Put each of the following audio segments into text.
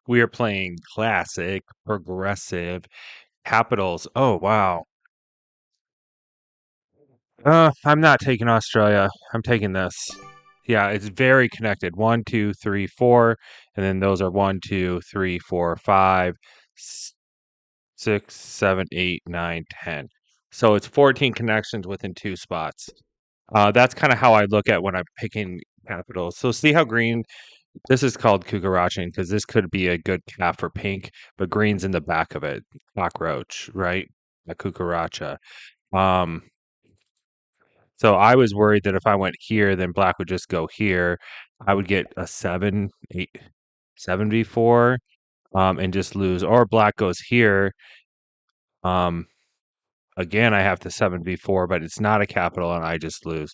We are playing classic, progressive, capitals. Oh, wow. I'm not taking Australia. I'm taking this. Yeah, it's very connected. One, two, three, four, and then those are one, two, three, four, five, 6, 7, 8, 9, 10. So it's 14 connections within two spots. That's kind of how I look at when I'm picking capitals. So see how green, this is called cucaraching because this could be a good cap for pink, but green's in the back of it. Cockroach, right? A cucaracha. Um, so I was worried that if I went here, then black would just go here. I would get a 7, 8, 7v4, and just lose. Or black goes here. Um, again, I have to 7v4, but it's not a capital, and I just lose.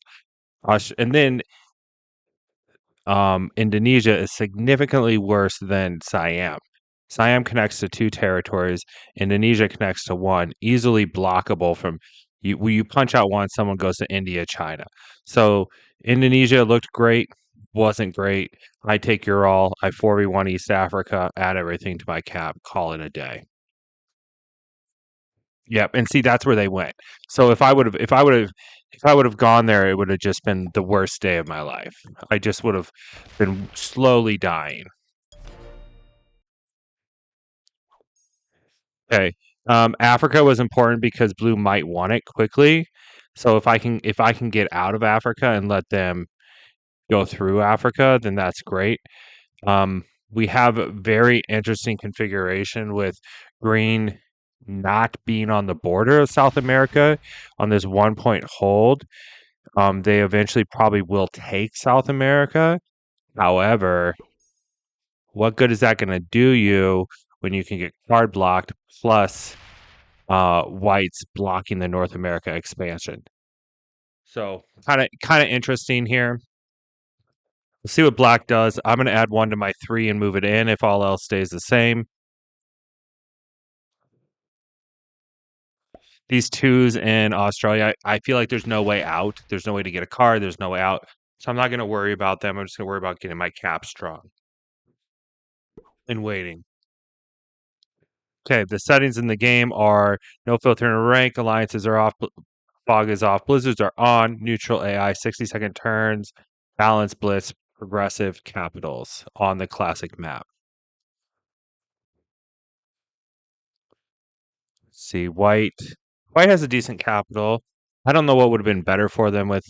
And then Indonesia is significantly worse than Siam. Siam connects to two territories. Indonesia connects to one, easily blockable from you. When you punch out one, someone goes to India, China. So Indonesia looked great, wasn't great. I take your all. I 4v1 East Africa, add everything to my cap, call it a day. Yep, and see that's where they went. So if I would have gone there, it would have just been the worst day of my life. I just would have been slowly dying. Okay. Africa was important because blue might want it quickly. So if I can get out of Africa and let them go through Africa, then that's great. We have a very interesting configuration with green not being on the border of South America on this 1 point hold. They eventually probably will take South America. However, what good is that going to do you when you can get card blocked plus whites blocking the North America expansion? So kind of interesting here. Let's see what black does. I'm going to add one to my 3 and move it in if all else stays the same. These twos in Australia, I feel like there's no way out. There's no way to get a card. There's no way out. So I'm not going to worry about them. I'm just going to worry about getting my cap strong and waiting. Okay, the settings in the game are no filter and rank, alliances are off, fog is off, blizzards are on, neutral AI, 60-second turns, balance, blitz, progressive, capitals on the classic map. Let's see, white has a decent capital. I don't know what would have been better for them with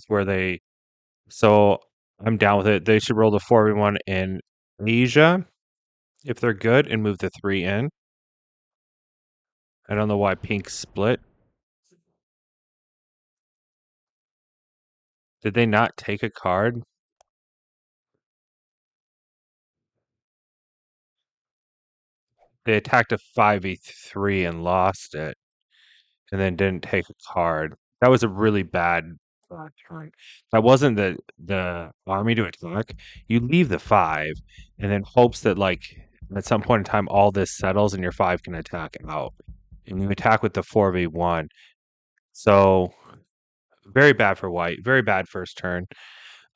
where they. So I'm down with it. They should roll the 4v1 in Asia if they're good and move the 3 in. I don't know why pink split. Did they not take a card? They attacked a 5v3 and lost it, and then didn't take a card. That was a really bad turn. That wasn't the army to attack. You leave the 5 and then hopes that like at some point in time all this settles and your 5 can attack out. And you attack with the 4v1. So very bad for white. Very bad first turn.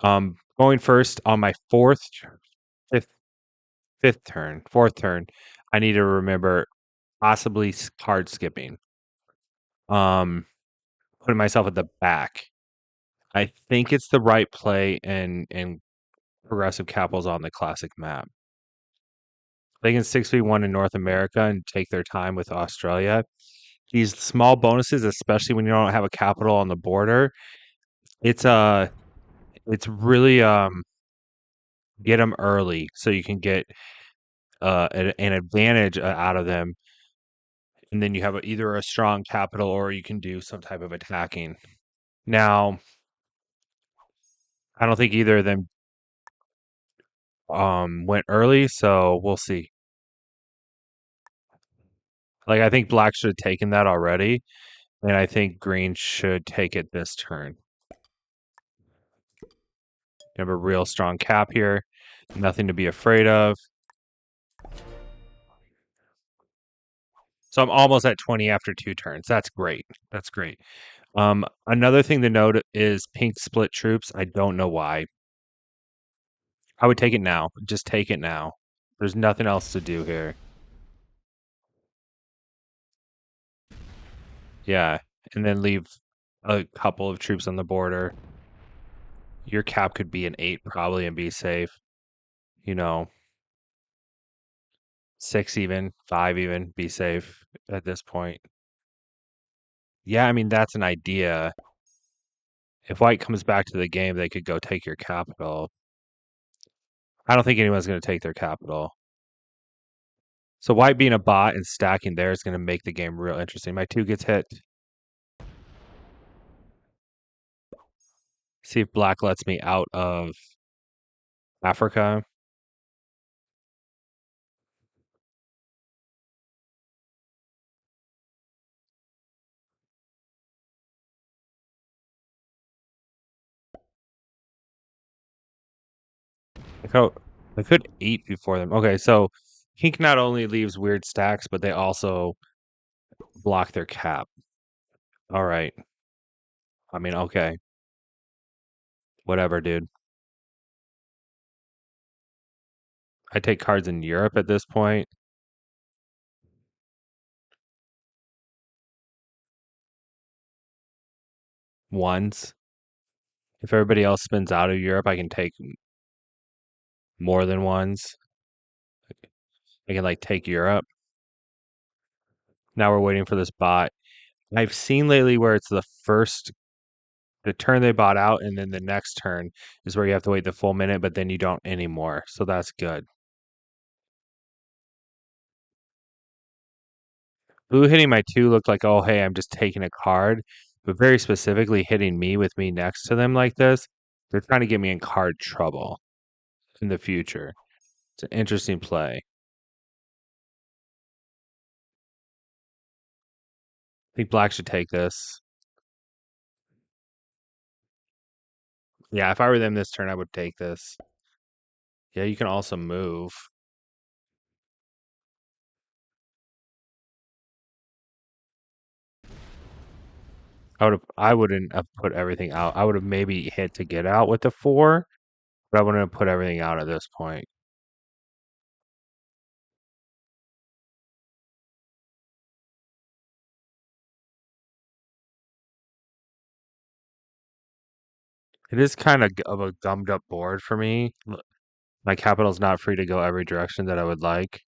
Going first on my fifth, fourth turn, I need to remember possibly card skipping. Putting myself at the back. I think it's the right play and progressive capitals on the classic map. They can 6v1 in North America and take their time with Australia. These small bonuses, especially when you don't have a capital on the border, it's it's really get them early so you can get an advantage out of them, and then you have either a strong capital or you can do some type of attacking. Now, I don't think either of them went early, so we'll see. Like I think black should have taken that already, and I think green should take it this turn. You have a real strong cap here, nothing to be afraid of. So I'm almost at 20 after 2 turns. That's great. That's great. Another thing to note is pink split troops. I don't know why. I would take it now. Just take it now. There's nothing else to do here. Yeah, and then leave a couple of troops on the border. Your cap could be an 8 probably and be safe. You know, 6 even, 5 even, be safe at this point. Yeah, I mean, that's an idea. If white comes back to the game, they could go take your capital. I don't think anyone's going to take their capital. So white being a bot and stacking there is going to make the game real interesting. My 2 gets hit. See if black lets me out of Africa. I could, I could eat before them. Okay, so pink not only leaves weird stacks, but they also block their cap. All right. I mean, okay. Whatever, dude. I take cards in Europe at this point. Ones. If everybody else spins out of Europe, I can take more than ones. I can like take Europe. Now we're waiting for this bot. I've seen lately where it's the turn they bought out, and then the next turn is where you have to wait the full minute, but then you don't anymore. So that's good. Blue hitting my 2 looked like, oh, hey, I'm just taking a card, but very specifically hitting me with me next to them like this, they're trying to get me in card trouble in the future. It's an interesting play. I think black should take this. Yeah, if I were them this turn, I would take this. Yeah, you can also move. I wouldn't have put everything out. I would have maybe hit to get out with the 4, but I wouldn't have put everything out at this point. It is kind of a gummed up board for me. My capital's not free to go every direction that I would like.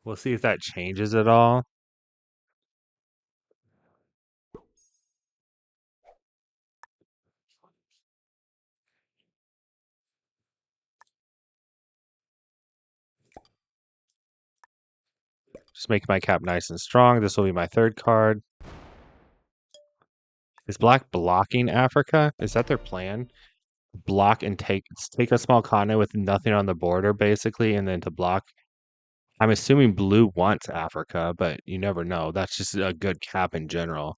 We'll see if that changes at all. Just make my cap nice and strong. This will be my 3rd card. Is black blocking Africa? Is that their plan? Block and take a small continent with nothing on the border, basically, and then to block. I'm assuming blue wants Africa, but you never know. That's just a good cap in general.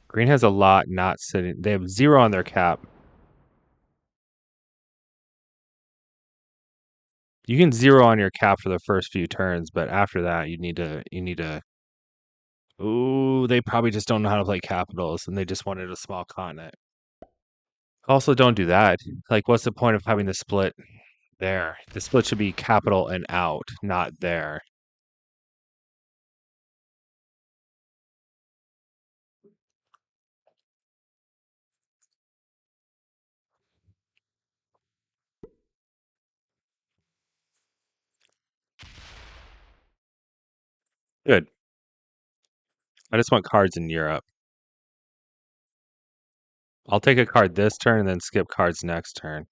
Green has a lot not sitting. They have 0 on their cap. You can 0 on your cap for the first few turns, but after that, you need to. Ooh, they probably just don't know how to play capitals, and they just wanted a small continent. Also, don't do that. Like, what's the point of having the split there? The split should be capital and out, not there. Good. I just want cards in Europe. I'll take a card this turn and then skip cards next turn.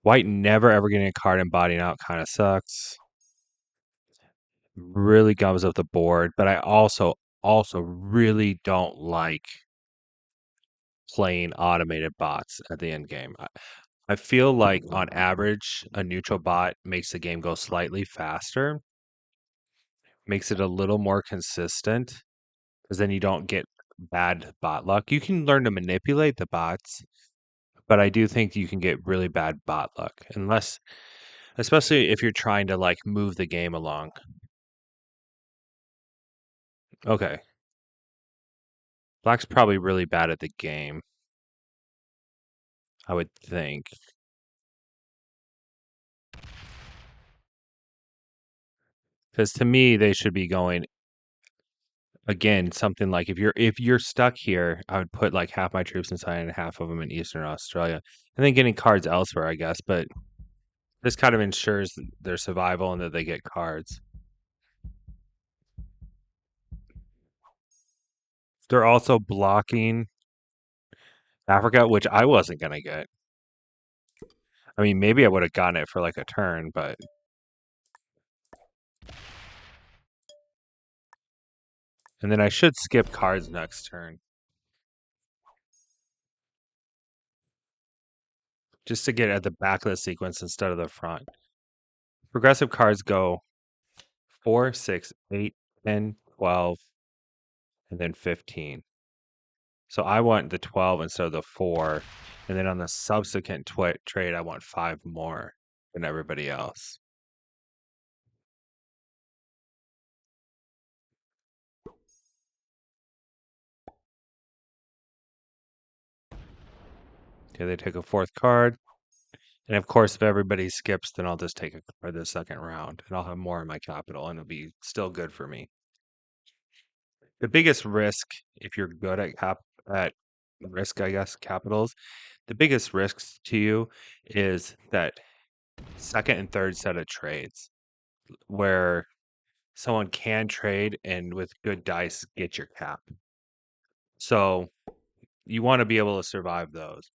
White never ever getting a card and botting out kind of sucks. Really gums up the board, but I also really don't like playing automated bots at the end game. I feel like on average, a neutral bot makes the game go slightly faster, makes it a little more consistent, because then you don't get bad bot luck. You can learn to manipulate the bots, but I do think you can get really bad bot luck, unless, especially if you're trying to like move the game along. Okay. Black's probably really bad at the game, I would think. Because to me, they should be going again something like if you're stuck here, I would put like half my troops inside and half of them in Eastern Australia, and then getting cards elsewhere, I guess. But this kind of ensures their survival and that they get cards. They're also blocking Africa, which I wasn't gonna get. I mean, maybe I would have gotten it for like a turn, but and then I should skip cards next turn. Just to get at the back of the sequence instead of the front. Progressive cards go 4, 6, 8, 10, 12, and then 15. So I want the 12 instead of the 4. And then on the subsequent trade, I want 5 more than everybody else. Okay, they take a 4th card. And of course, if everybody skips, then I'll just take a card the second round. And I'll have more in my capital, and it'll be still good for me. The biggest risk, if you're good at risk, I guess, capitals, the biggest risks to you is that second and third set of trades where someone can trade and with good dice get your cap. So you want to be able to survive those.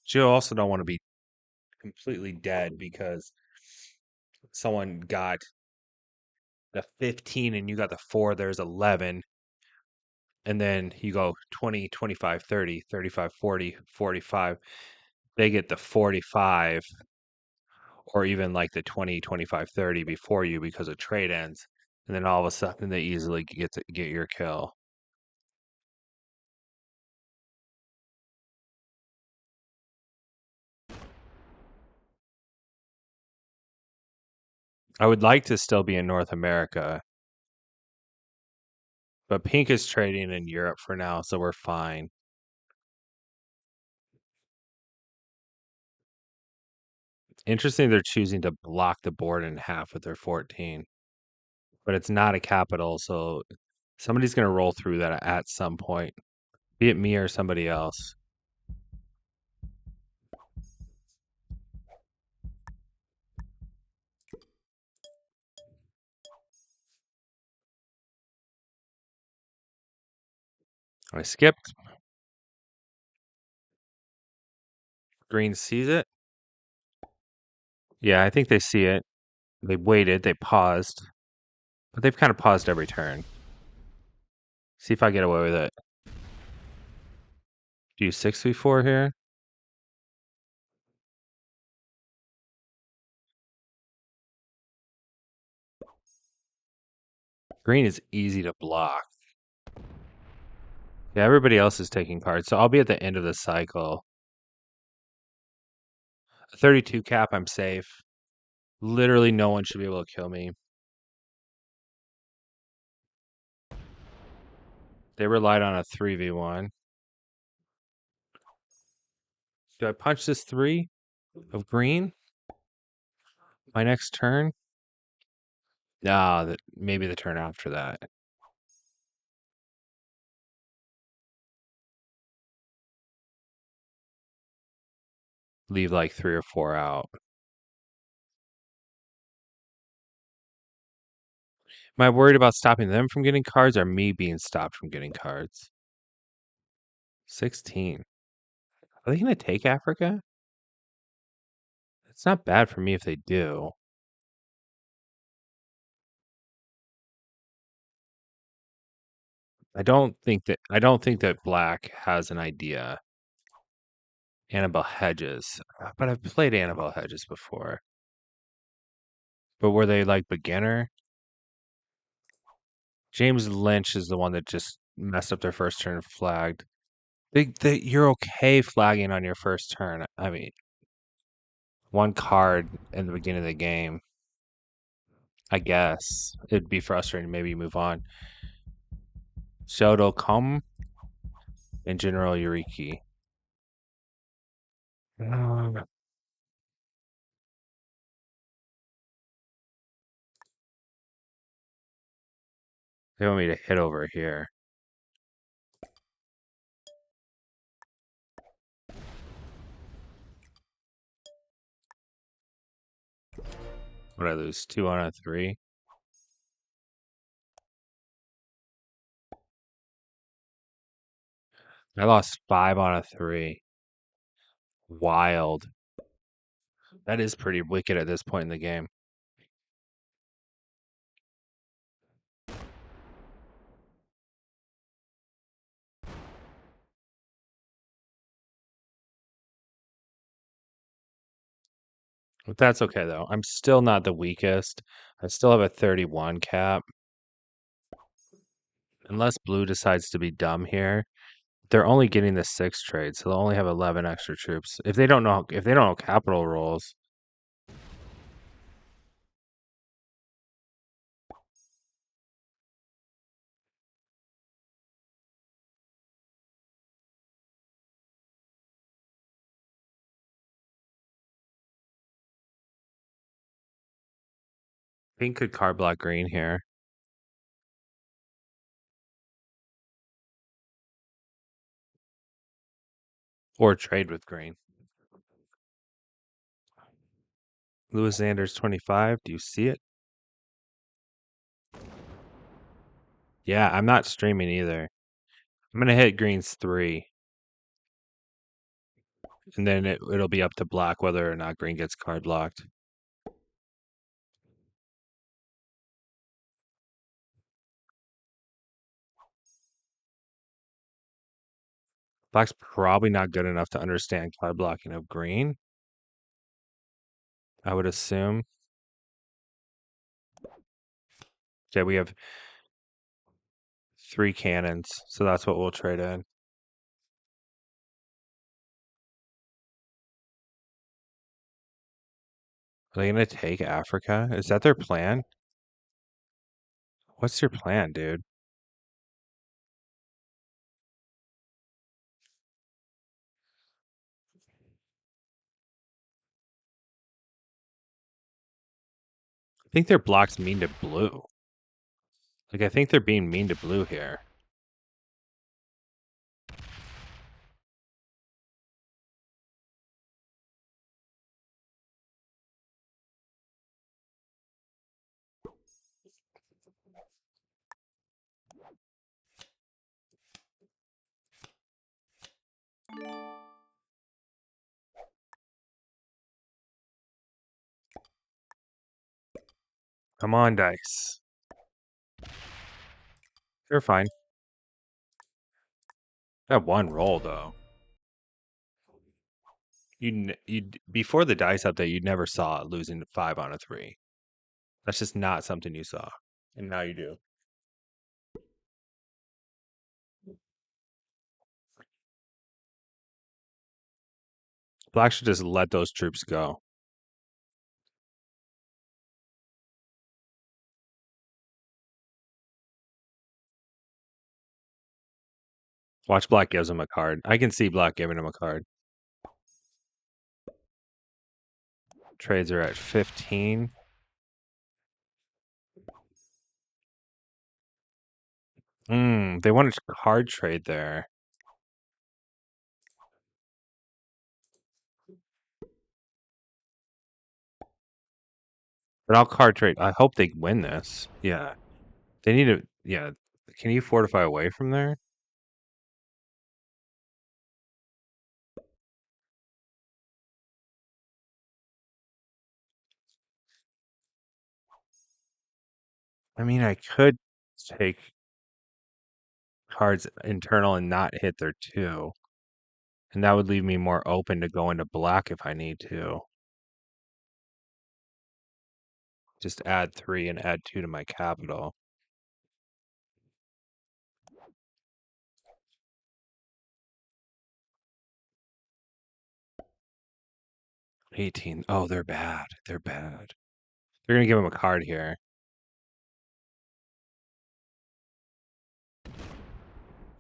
But you also don't want to be completely dead because someone got the 15 and you got the 4, there's 11. And then you go 20, 25, 30, 35, 40, 45. They get the 45 or even like the 20, 25, 30 before you because a trade ends. And then all of a sudden they easily get your kill. I would like to still be in North America, but Pink is trading in Europe for now, so we're fine. Interesting they're choosing to block the board in half with their 14. But it's not a capital, so somebody's going to roll through that at some point, be it me or somebody else. I skipped. Green sees it. Yeah, I think they see it. They waited, they paused, but they've kind of paused every turn. See if I get away with it. Do you 6v4 here? Green is easy to block. Yeah, everybody else is taking cards, so I'll be at the end of the cycle. A 32 cap, I'm safe. Literally no one should be able to kill me. They relied on a 3v1. Do I punch this 3 of green? My next turn? Nah, maybe the turn after that. Leave like 3 or 4 out. Am I worried about stopping them from getting cards or me being stopped from getting cards? 16. Are they going to take Africa? It's not bad for me if they do. I don't think that black has an idea. Annabelle Hedges. But I've played Annabelle Hedges before. But were they like beginner? James Lynch is the one that just messed up their first turn and flagged. You're okay flagging on your first turn. I mean, one card in the beginning of the game. I guess it'd be frustrating. Maybe move on. Shoto come in General Yuriki. They want me to hit over here. What did I lose? 2 on a 3. I lost 5 on a 3. Wild. That is pretty wicked at this point in the game. But that's okay though. I'm still not the weakest. I still have a 31 cap. Unless blue decides to be dumb here. They're only getting the 6 trade, so they'll only have 11 extra troops. If they don't know capital rolls. Pink could card block green here. Or trade with green. Lewis Sanders 25. Do you see it? Yeah, I'm not streaming either. I'm gonna hit green's 3. And then it'll be up to black whether or not green gets card blocked. Black's probably not good enough to understand card blocking of green, I would assume. Okay, we have 3 cannons, so that's what we'll trade in. Are they gonna take Africa? Is that their plan? What's your plan, dude? I think their block's mean to blue. Like, I think they're being mean to blue here. Come on, dice. They're fine. That one roll, though. You before the dice update, you never saw losing 5 on a 3. That's just not something you saw, and now you do. Black should just let those troops go. Watch black gives him a card. I can see black giving him a card. Trades are at 15. They want a card trade there. But I'll card trade. I hope they win this. Yeah. They need to. Yeah. Can you fortify away from there? I mean, I could take cards internal and not hit their 2. And that would leave me more open to go into black if I need to. Just add 3 and add 2 to my capital. 18. Oh, they're bad. They're bad. They're going to give him a card here.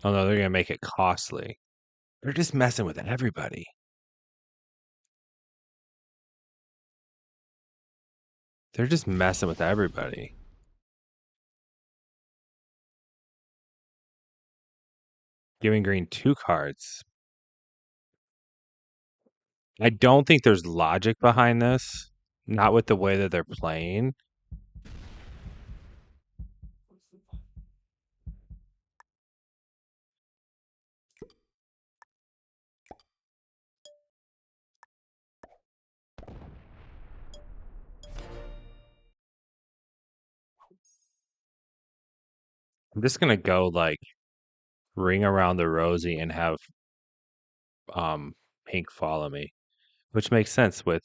Oh no, they're gonna make it costly. They're just messing with everybody. They're just messing with everybody. Giving green 2 cards. I don't think there's logic behind this. Not with the way that they're playing. I'm just gonna go like ring around the rosy and have pink follow me. Which makes sense with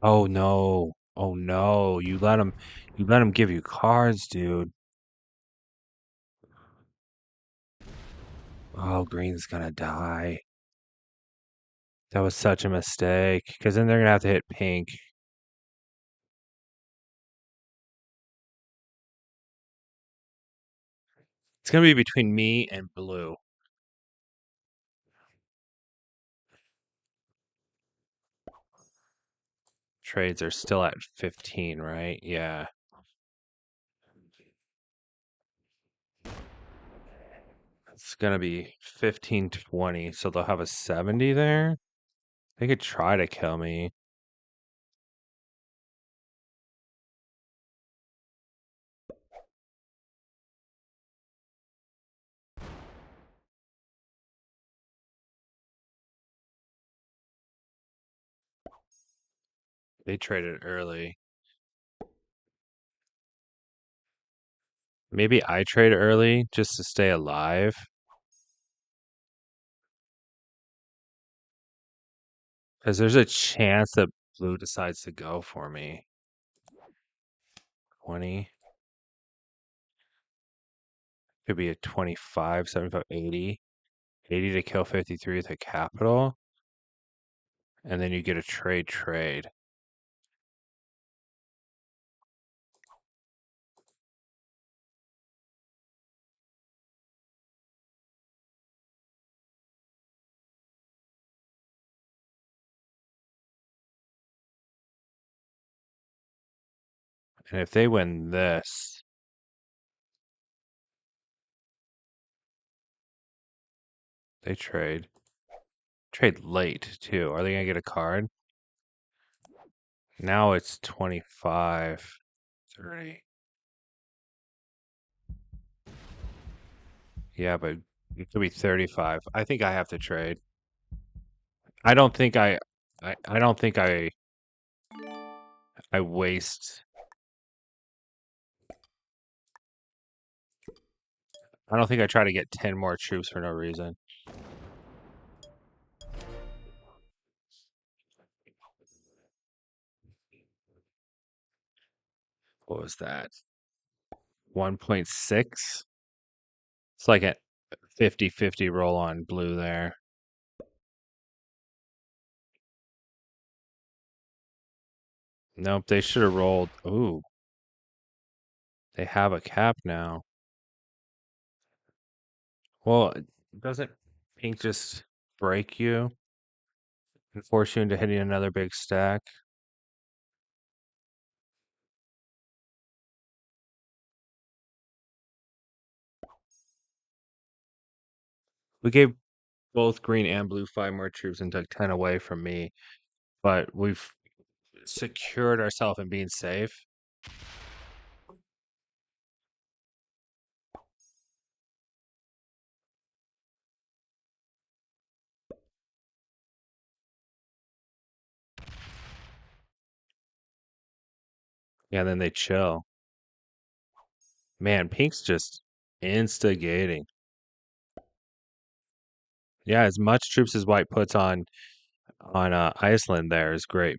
oh no. Oh no. You let him give you cards, dude. Oh, green's gonna die. That was such a mistake. Because then they're gonna have to hit pink. It's gonna be between me and blue. Trades are still at 15, right? Yeah. It's gonna be 15-20, so they'll have a 70 there. They could try to kill me. They traded early. Maybe I trade early just to stay alive. Because there's a chance that blue decides to go for me. 20. Could be a 25, 75, 80. 80 to kill 53 with a capital. And then you get a trade. And if they win this, they trade. Trade late, too. Are they going to get a card? Now it's 25, 30. Yeah, but it could be 35. I think I have to trade. I don't think I don't think I waste. I don't think I try to get 10 more troops for no reason. What was that? 1.6? It's like a 50-50 roll on blue there. Nope, they should have rolled. Ooh, they have a cap now. Well, doesn't pink just break you and force you into hitting another big stack? We gave both green and blue 5 more troops and took 10 away from me, but we've secured ourselves in being safe. Yeah, then they chill. Man, pink's just instigating. Yeah, as much troops as white puts on Iceland there is great.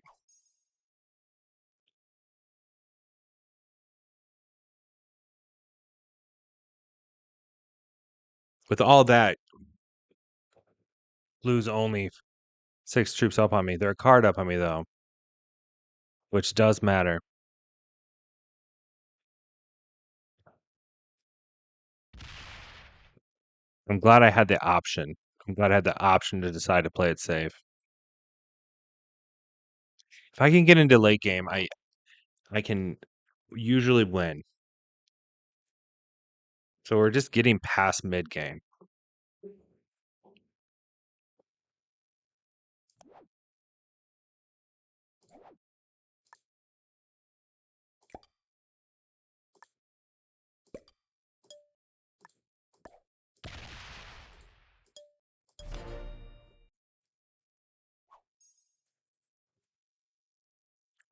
With all that, blue's only 6 troops up on me. They're a card up on me though, which does matter. I'm glad I had the option. I'm glad I had the option to decide to play it safe. If I can get into late game, I can usually win. So we're just getting past mid game.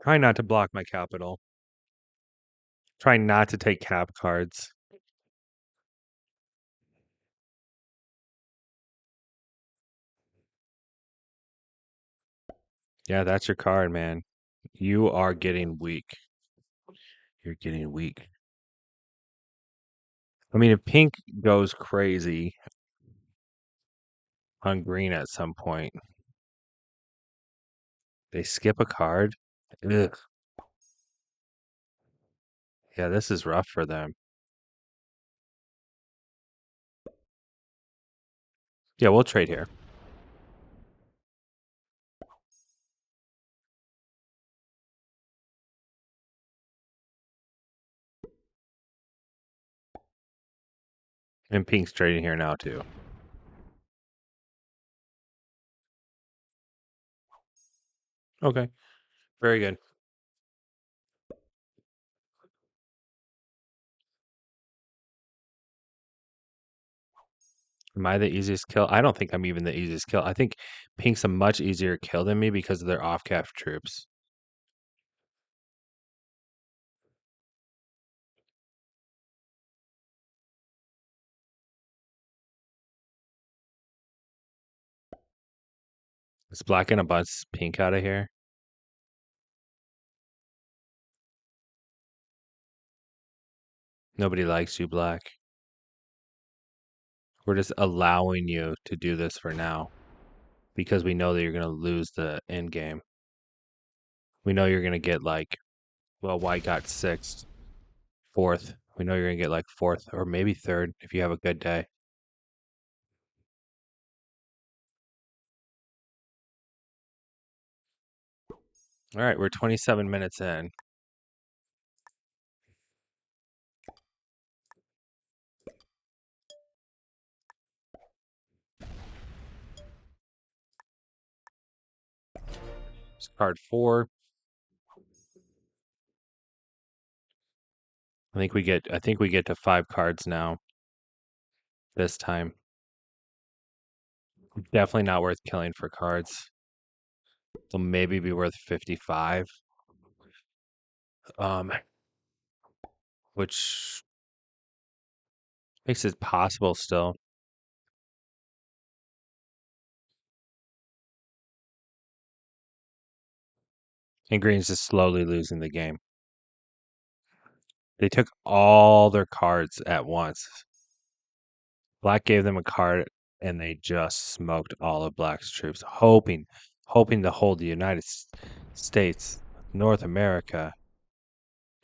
Try not to block my capital. Try not to take cap cards. Yeah, that's your card, man. You are getting weak. You're getting weak. I mean, if pink goes crazy on green at some point, they skip a card. Ugh. Yeah, this is rough for them. Yeah, we'll trade here. And pink's trading here now, too. Okay, very good. Am I the easiest kill? I don't think I'm even the easiest kill. I think pink's a much easier kill than me because of their off-cap troops. Is black gonna bust pink out of here? Nobody likes you, black. We're just allowing you to do this for now because we know that you're gonna lose the end game. We know you're gonna get like, well, white got sixth, fourth. We know you're gonna get like fourth or maybe third if you have a good day. All right, we're 27 minutes in. It's card 4. I think we get to 5 cards now this time. Definitely not worth killing for cards. They'll maybe be worth 55. Um which makes it possible still. And green's just slowly losing the game. They took all their cards at once. Black gave them a card and they just smoked all of Black's troops, hoping to hold the United States, North America,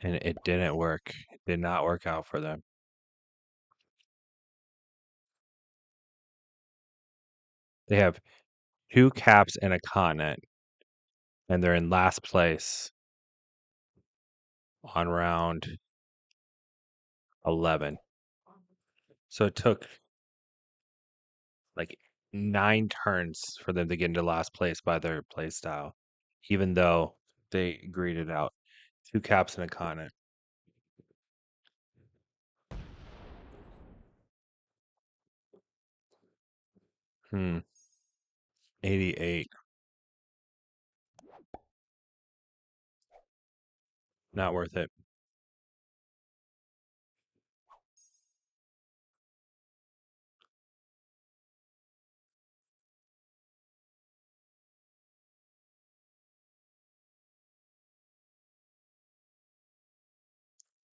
and it didn't work. It did not work out for them. They have 2 caps and a continent, and they're in last place on round 11. So it took like 9 turns for them to get into last place by their play style, even though they agreed it out. 2 caps and a continent. Hmm. 88. Not worth it.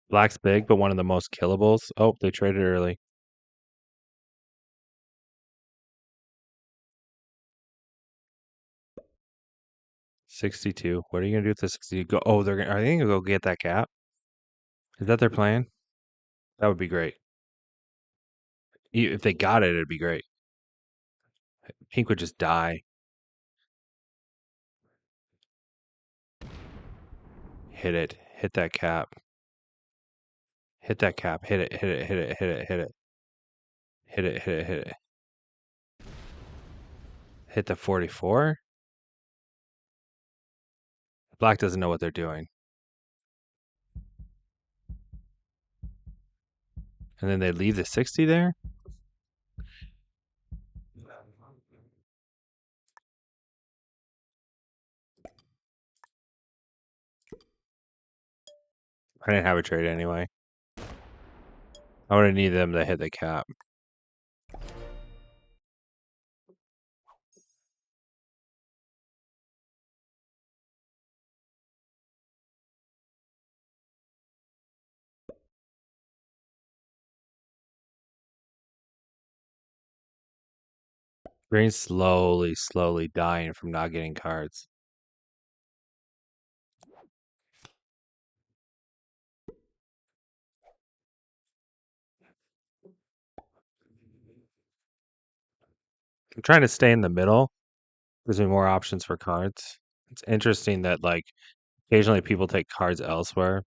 Black's big, but one of the most killables. Oh, they traded early. 62. What are you gonna do with the 60? Go. Oh, are they gonna go get that cap? Is that their plan? That would be great. If they got it, it'd be great. Pink would just die. Hit it. Hit that cap. Hit that cap. Hit it. Hit it. Hit it. Hit it. Hit it. Hit it. Hit it. Hit it. Hit the 44. Black doesn't know what they're doing. And then they leave the 60 there? I didn't have a trade anyway. I would have needed them to hit the cap. Green's slowly dying from not getting cards. I'm trying to stay in the middle. Gives me more options for cards. It's interesting that like occasionally people take cards elsewhere.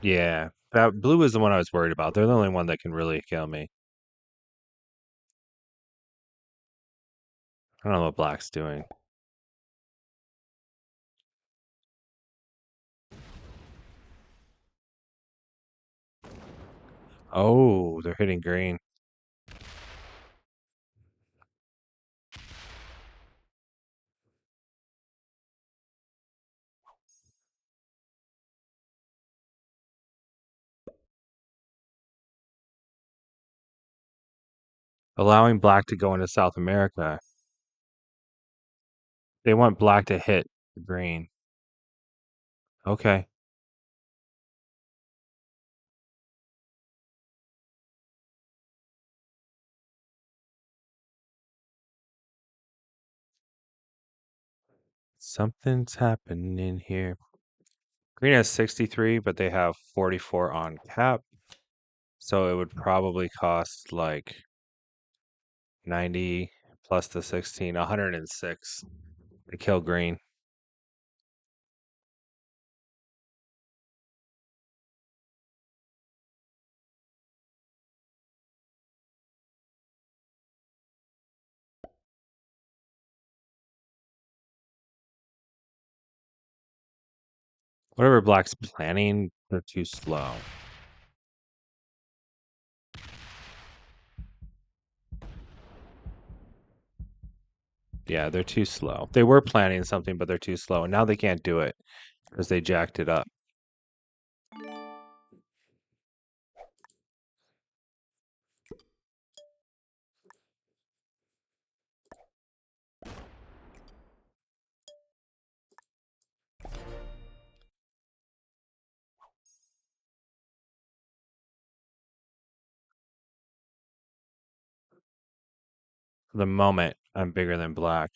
Yeah. That blue is the one I was worried about. They're the only one that can really kill me. I don't know what black's doing. Oh, they're hitting green. Allowing black to go into South America. They want black to hit green. Okay. Something's happening here. Green has 63, but they have 44 on cap. So it would probably cost like 90 plus the 16, 106 to kill green. Whatever black's planning, they're too slow. Yeah, they're too slow. They were planning something, but they're too slow. And now they can't do it because they jacked it up. For the moment, I'm bigger than black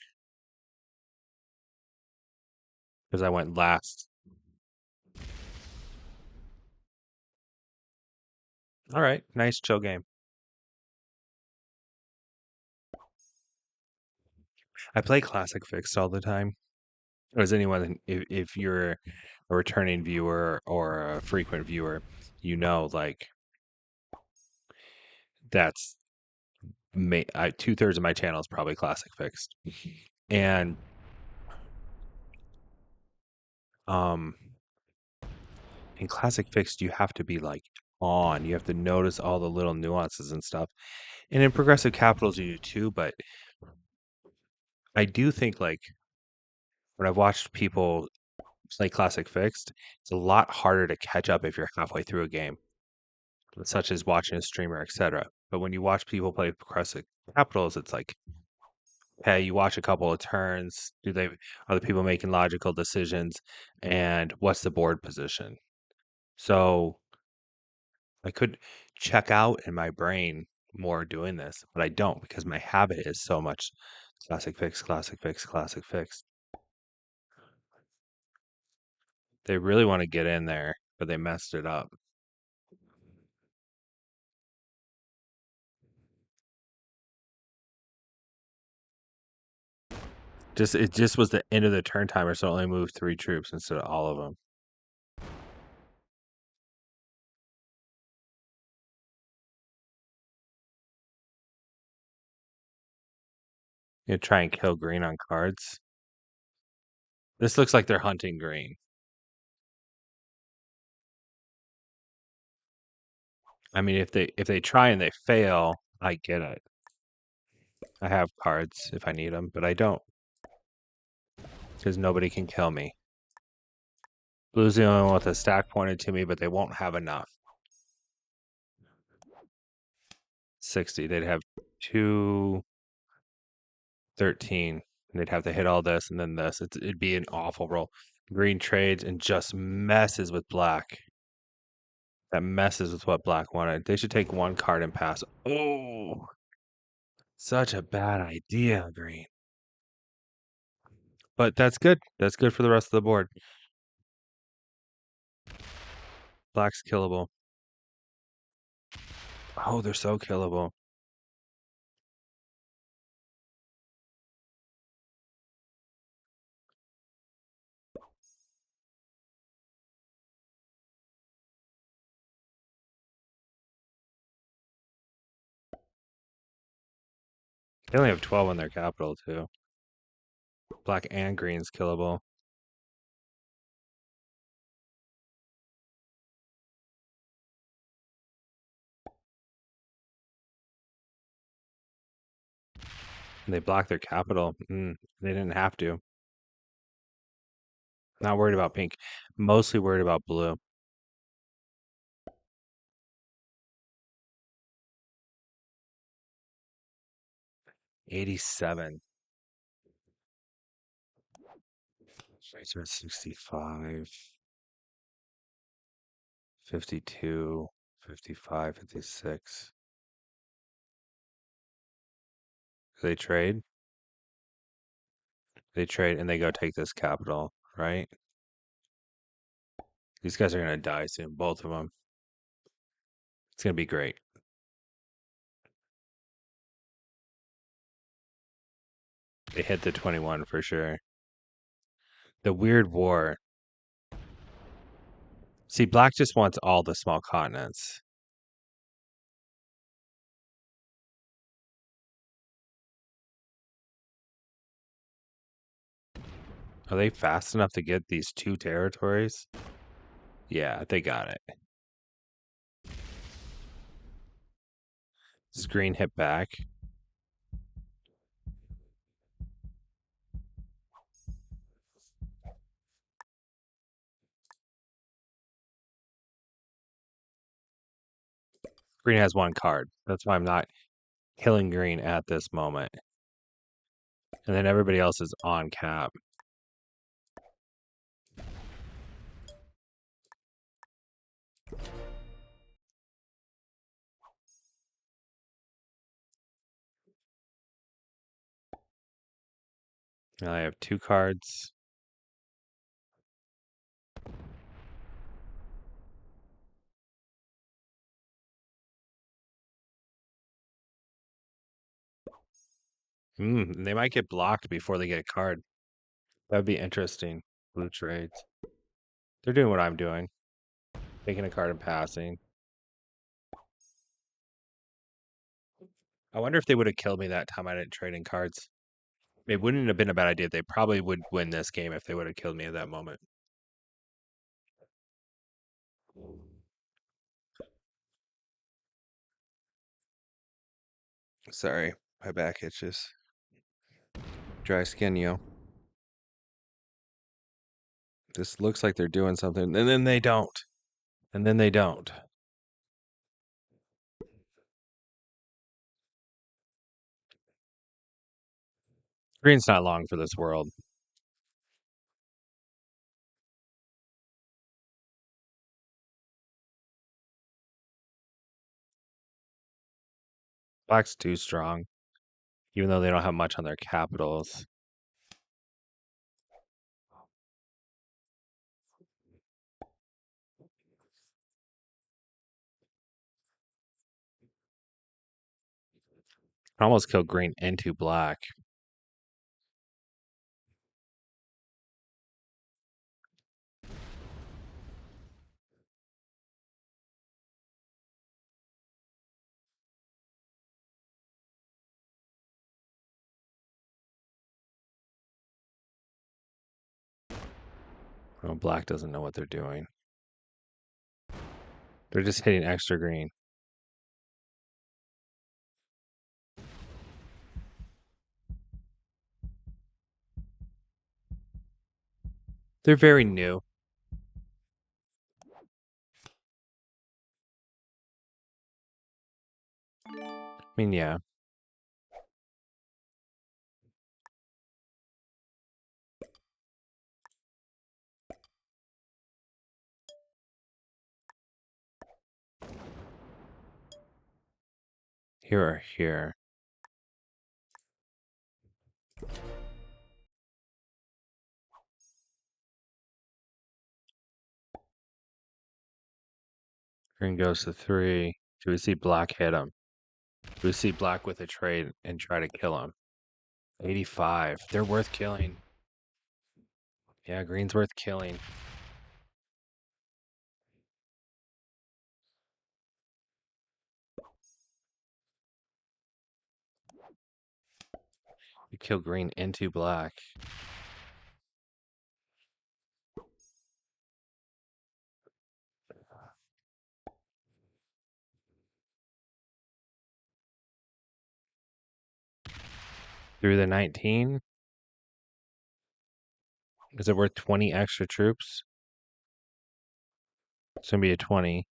because I went last. All right, nice chill game. I play classic fixed all the time. As anyone, if you're a returning viewer or a frequent viewer, you know, like that's 2/3 of my channel is probably classic fixed, and um, in classic fixed you have to be like on. You have to notice all the little nuances and stuff, and in progressive capitals you do too. But I do think like when I've watched people play classic fixed, it's a lot harder to catch up if you're halfway through a game, such as watching a streamer, etc. But when you watch people play progressive capitals, it's like, hey, you watch a couple of turns. Are the people making logical decisions? And what's the board position? So I could check out in my brain more doing this, but I don't because my habit is so much Classic fix, classic fix, classic fix. They really want to get in there, but they messed it up. It just was the end of the turn timer, so it only moved 3 troops instead of all of them. You try and kill green on cards. This looks like they're hunting green. I mean, if they try and they fail, I get it. I have cards if I need them, but I don't because nobody can kill me. Blue's the only one with a stack pointed to me, but they won't have enough. 60. They'd have 2, 13. They'd have to hit all this and then this. It'd be an awful roll. Green trades and just messes with black. That messes with what black wanted. They should take 1 card and pass. Oh, such a bad idea, green. But that's good. That's good for the rest of the board. Black's killable. Oh, they're so killable. They only have 12 on their capital, too. Black and green's killable. And they block their capital. They didn't have to. Not worried about pink. Mostly worried about blue. $87. Rates are at 65. 52. 55. 56. They trade. They trade and they go take this capital, right? These guys are going to die soon, both of them. It's going to be great. They hit the 21 for sure. The weird war. See, black just wants all the small continents. Are they fast enough to get these 2 territories? Yeah, they got it. Does green hit back? Green has 1 card. That's why I'm not killing green at this moment. And then everybody else is on cap. Now I have 2 cards. They might get blocked before they get a card. That'd be interesting. Blue trades. They're doing what I'm doing. Taking a card and passing. I wonder if they would have killed me that time I didn't trade in cards. It wouldn't have been a bad idea. They probably would win this game if they would have killed me at that moment. Sorry, my back itches. Dry skin, yo. This looks like they're doing something, and then they don't. And then they don't. Green's not long for this world. Black's too strong. even though they don't have much on their capitals. I almost killed green into black. Oh, black doesn't know what they're doing. They're just hitting extra green. They're very new. I mean, yeah. Here or here. Green goes to 3. Do we see black hit him? Do we see black with a trade and try to kill him? 85. They're worth killing. Yeah, green's worth killing. You kill green into black. Through the 19? Is it worth 20 extra troops? It's going to be a 20.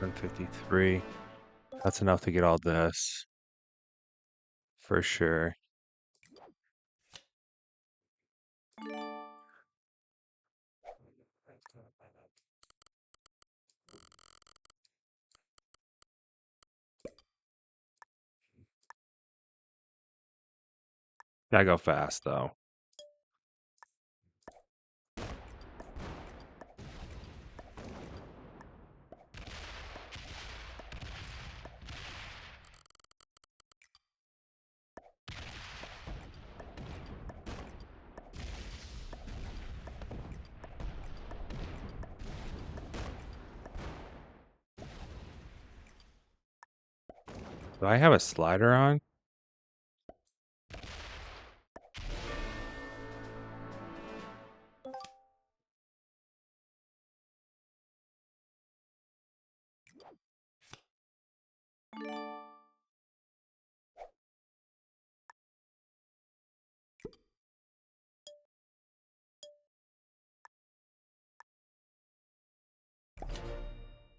$153. That's enough to get all this. For sure. Gotta go fast, though. Do I have a slider on?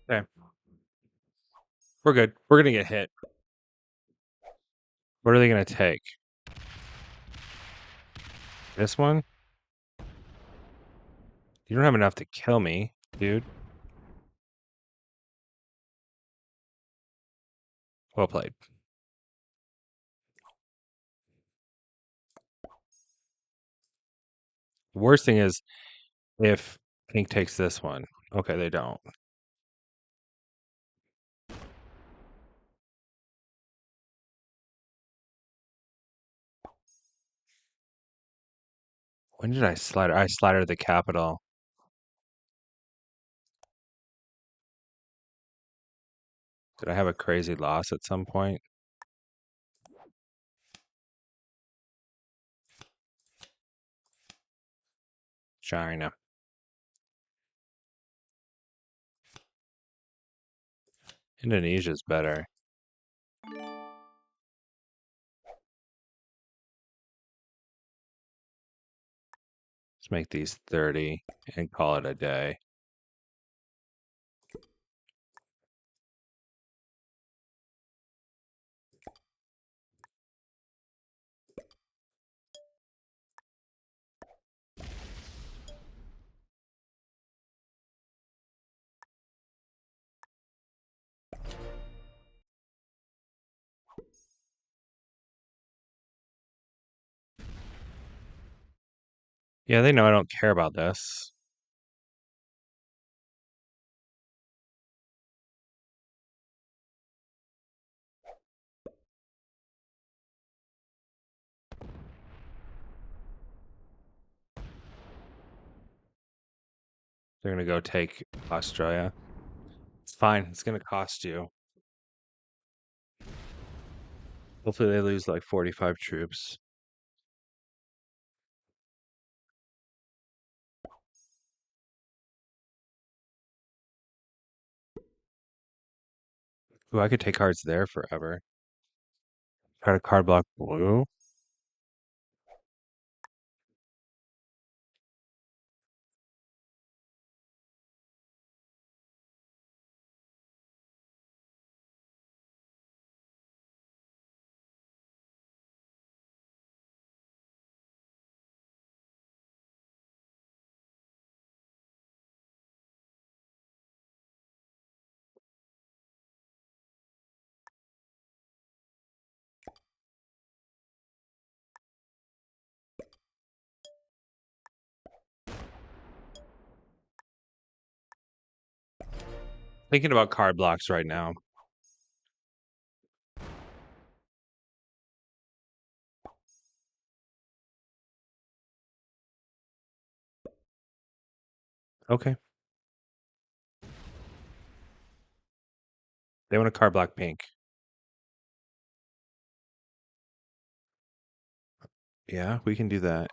Okay. We're good. We're gonna get hit. What are they gonna take? This one? You don't have enough to kill me, dude. Well played. Worst thing is if pink takes this one. Okay, they don't. When did I slider? I slidered the capital. Did I have a crazy loss at some point? China. Indonesia's better. Let's make these 30 and call it a day. Yeah, they know I don't care about this. They're gonna go take Australia. It's fine. It's gonna cost you. Hopefully they lose like 45 troops. Ooh, I could take cards there forever. Try to card block blue. Thinking about card blocks right now. Okay. They want to card block pink. Yeah, we can do that.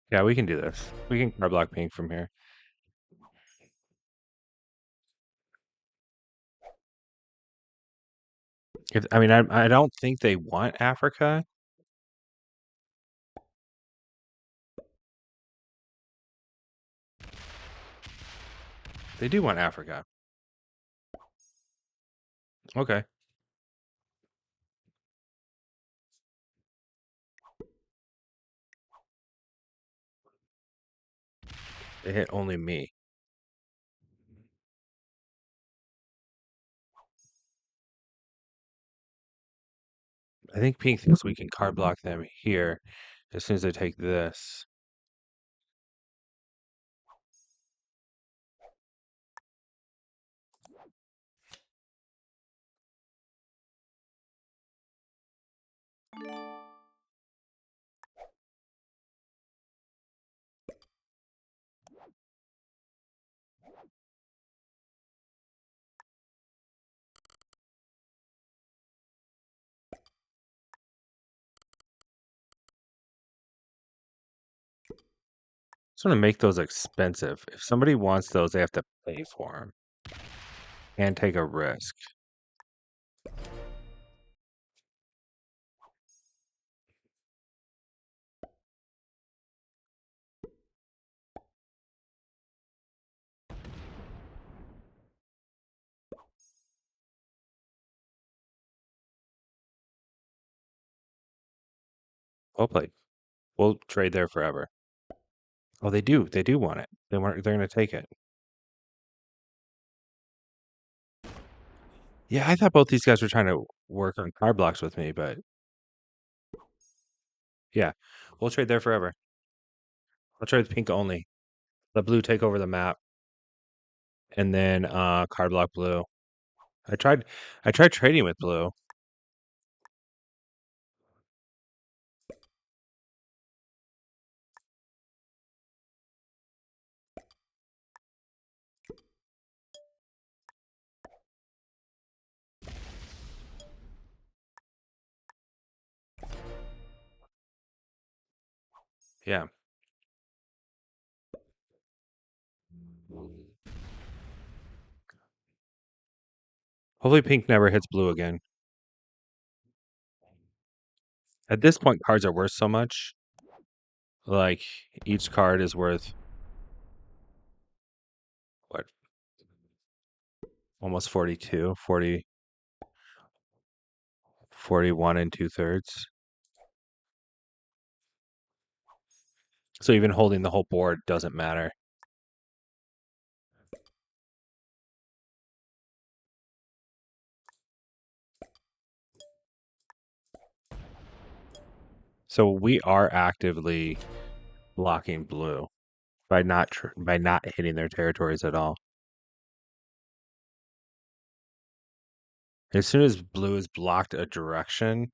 Yeah, we can do this. We can card block pink from here. I mean, I don't think they want Africa. They do want Africa. Okay. They hit only me. I think pink thinks we can card block them here as soon as they take this. Just want to make those expensive. If somebody wants those, they have to pay for them and take a risk. Well played. We'll trade there forever. Oh, they do. They do want it. They're going to take it. Yeah, I thought both these guys were trying to work on card blocks with me, but yeah, we'll trade there forever. I'll trade with pink only. Let blue take over the map, and then card block blue. I tried trading with blue. Yeah. Hopefully pink never hits blue again. At this point, cards are worth so much. Like, each card is worth, what, almost 42, 41 and 2/3. So even holding the whole board doesn't matter. So we are actively blocking blue by not hitting their territories at all. As soon as blue is blocked a direction,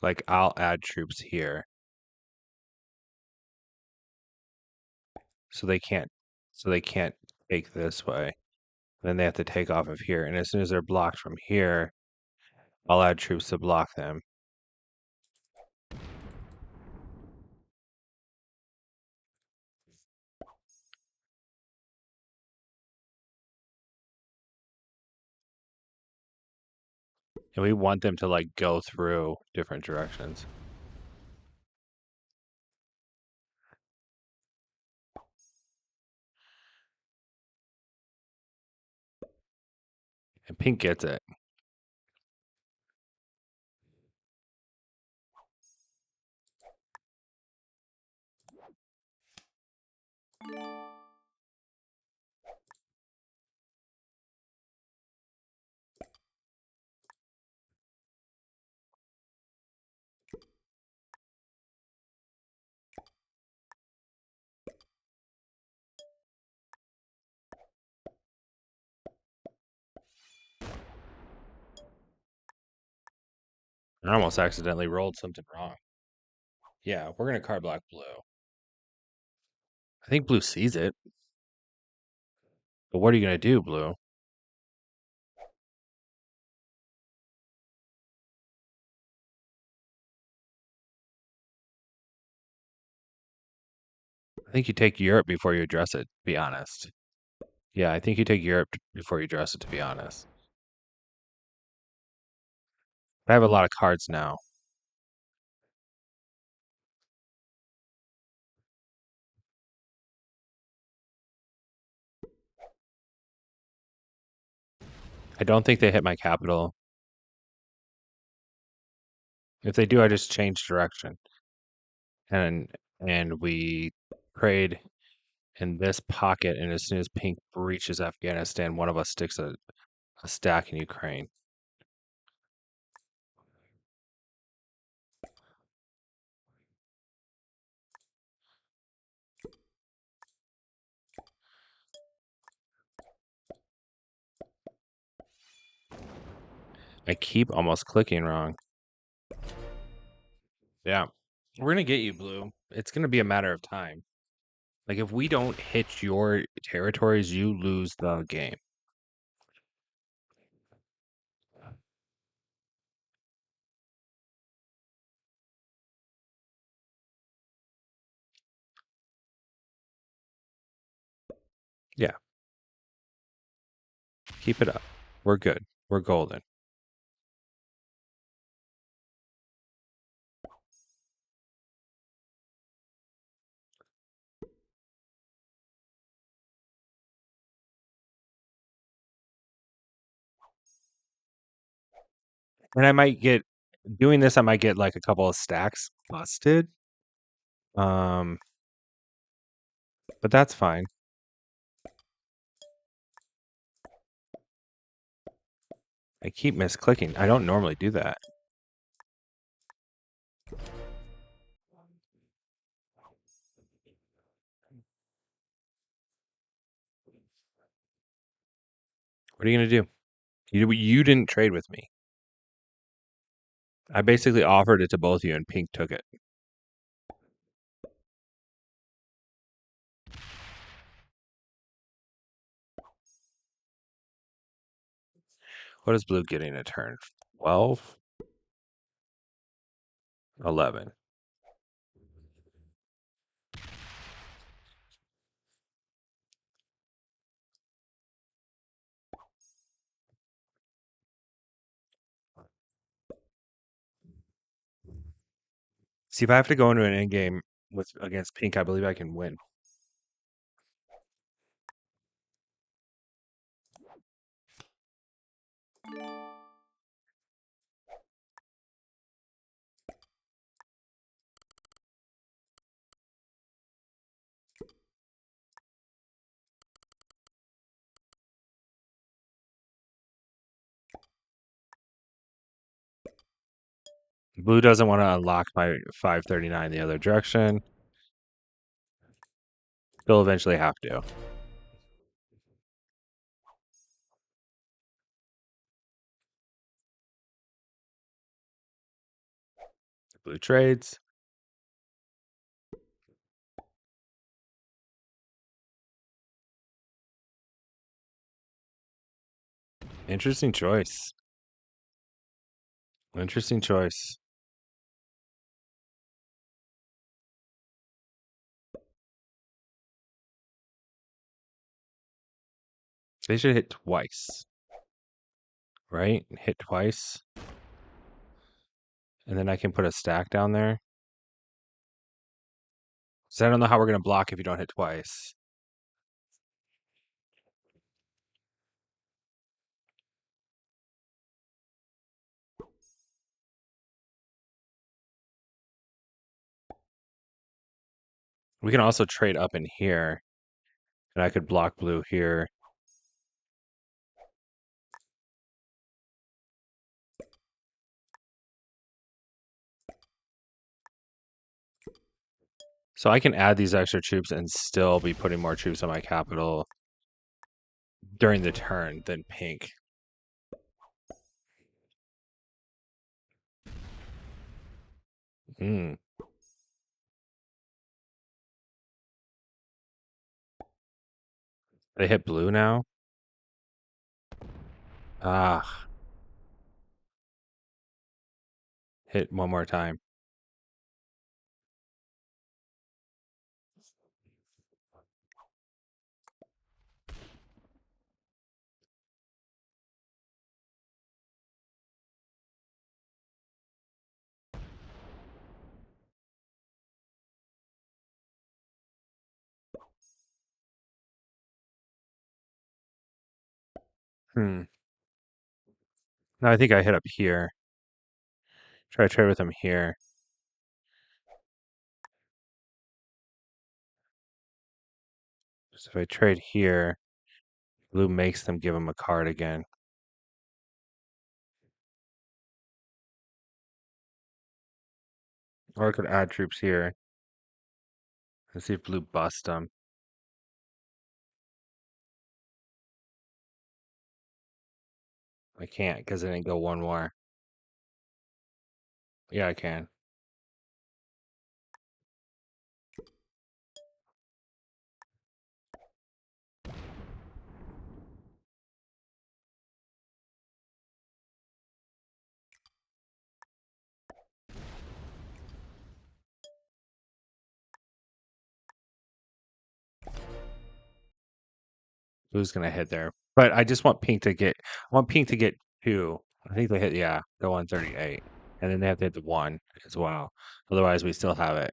like I'll add troops here. So they can't take this way. Then they have to take off of here. And as soon as they're blocked from here, I'll add troops to block them. And we want them to like go through different directions. And pink gets it. I almost accidentally rolled something wrong. Yeah, we're going to card block blue. I think blue sees it. But what are you going to do, blue? I think you take Europe before you address it, to be honest. Yeah, I think you take Europe before you address it, to be honest. I have a lot of cards now. I don't think they hit my capital. If they do, I just change direction. And we trade in this pocket, and as soon as pink breaches Afghanistan, one of us sticks a stack in Ukraine. I keep almost clicking wrong. Yeah. We're going to get you, blue. It's going to be a matter of time. Like, if we don't hit your territories, you lose the game. Yeah. Keep it up. We're good. We're golden. And I might get Doing this, I might get like a couple of stacks busted. But that's fine. I keep misclicking. I don't normally do that. What are you gonna do? You didn't trade with me. I basically offered it to both of you, and Pink took it. What is Blue getting a turn? 12? 11. See, if I have to go into an endgame against Pink, I believe I can win. Blue doesn't want to unlock my 539 the other direction. They'll eventually have to. Blue trades. Interesting choice. Interesting choice. They should hit twice. Right? Hit twice. And then I can put a stack down there. So I don't know how we're going to block if you don't hit twice. We can also trade up in here. And I could block Blue here. So I can add these extra troops and still be putting more troops on my capital during the turn than Pink. Hmm. They hit Blue now? Ah. Hit one more time. Hmm. No, I think I hit up here. Try to trade with him here. So if I trade here, Blue makes them give him a card again. Or I could add troops here and see if Blue busts them. I can't because it didn't go one more. Yeah, I can. Blue's gonna hit there. But I just want Pink to get two. I think they hit, yeah, the 138. And then they have to hit the one as well. Otherwise we still have it.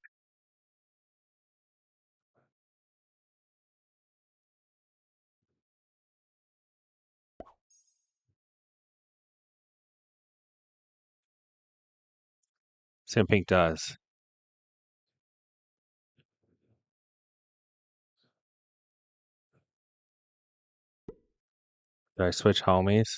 Same pink does. Do I switch homies?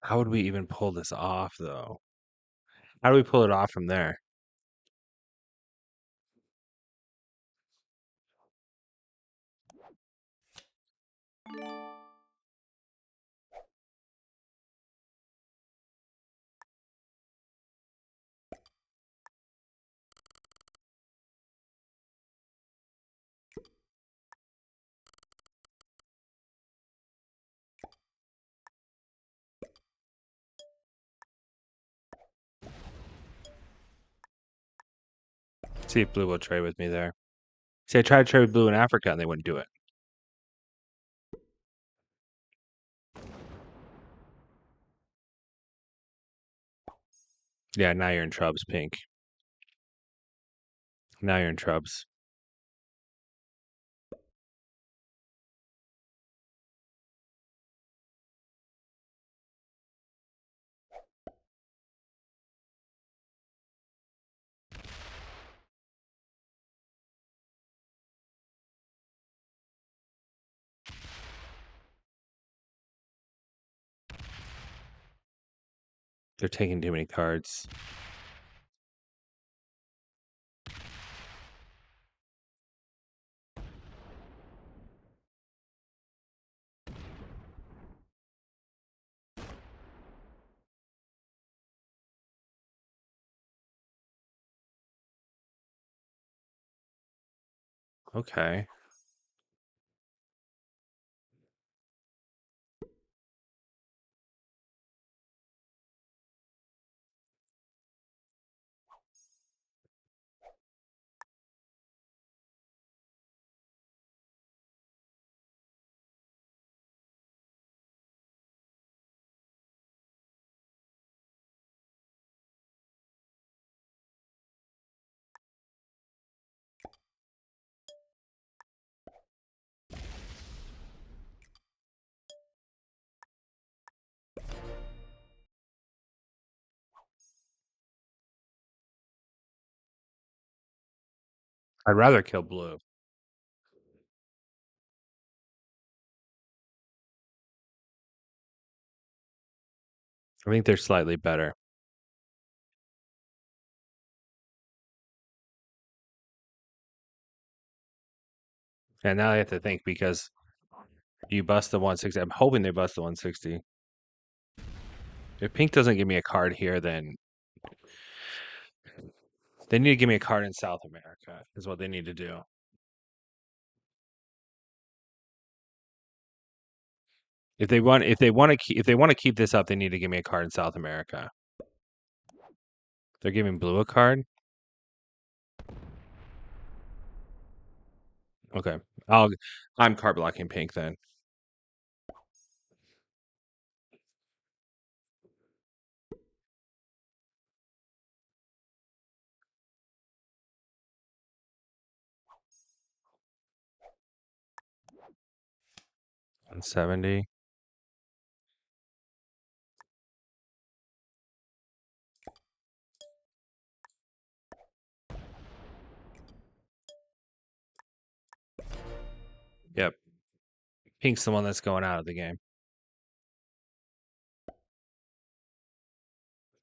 How would we even pull this off, though? How do we pull it off from there? See if blue will trade with me there. See, I tried to trade with blue in Africa and they wouldn't do it. Yeah, now you're in trubs, pink. Now you're in trubs. They're taking too many cards. Okay. I'd rather kill blue. I think they're slightly better. And now I have to think because you bust the 160. I'm hoping they bust the 160. If pink doesn't give me a card here, then they need to give me a card in South America, is what they need to do. If they want to keep this up, they need to give me a card in South America. They're giving blue a card. Okay. I'm card blocking pink then. On 70. Yep. Pink's the one that's going out of the game.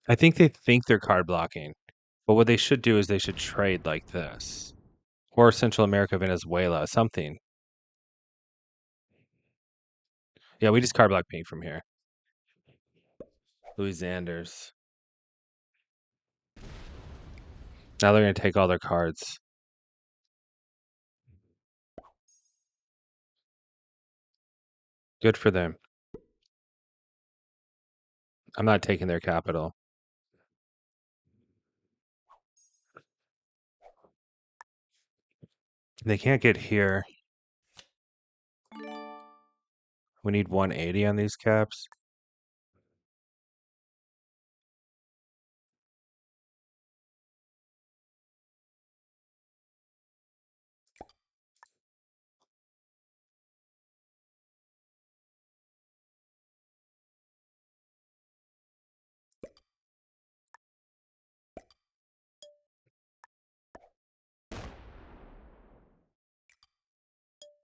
I think they think they're card blocking. But what they should do is they should trade like this. Or Central America, Venezuela, something. Yeah, we just card block pink from here. Louis Xanders. Now they're going to take all their cards. Good for them. I'm not taking their capital. They can't get here. We need 180 on these caps.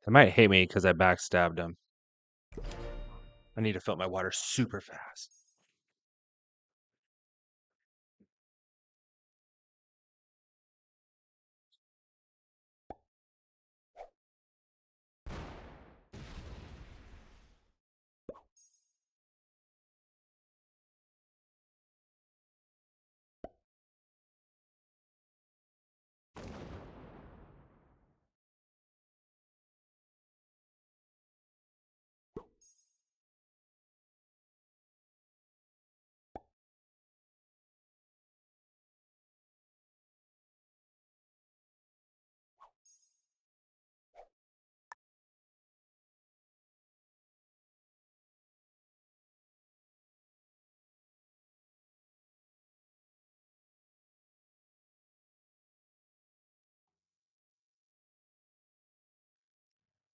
They might hate me because I backstabbed them. I need to fill my water super fast.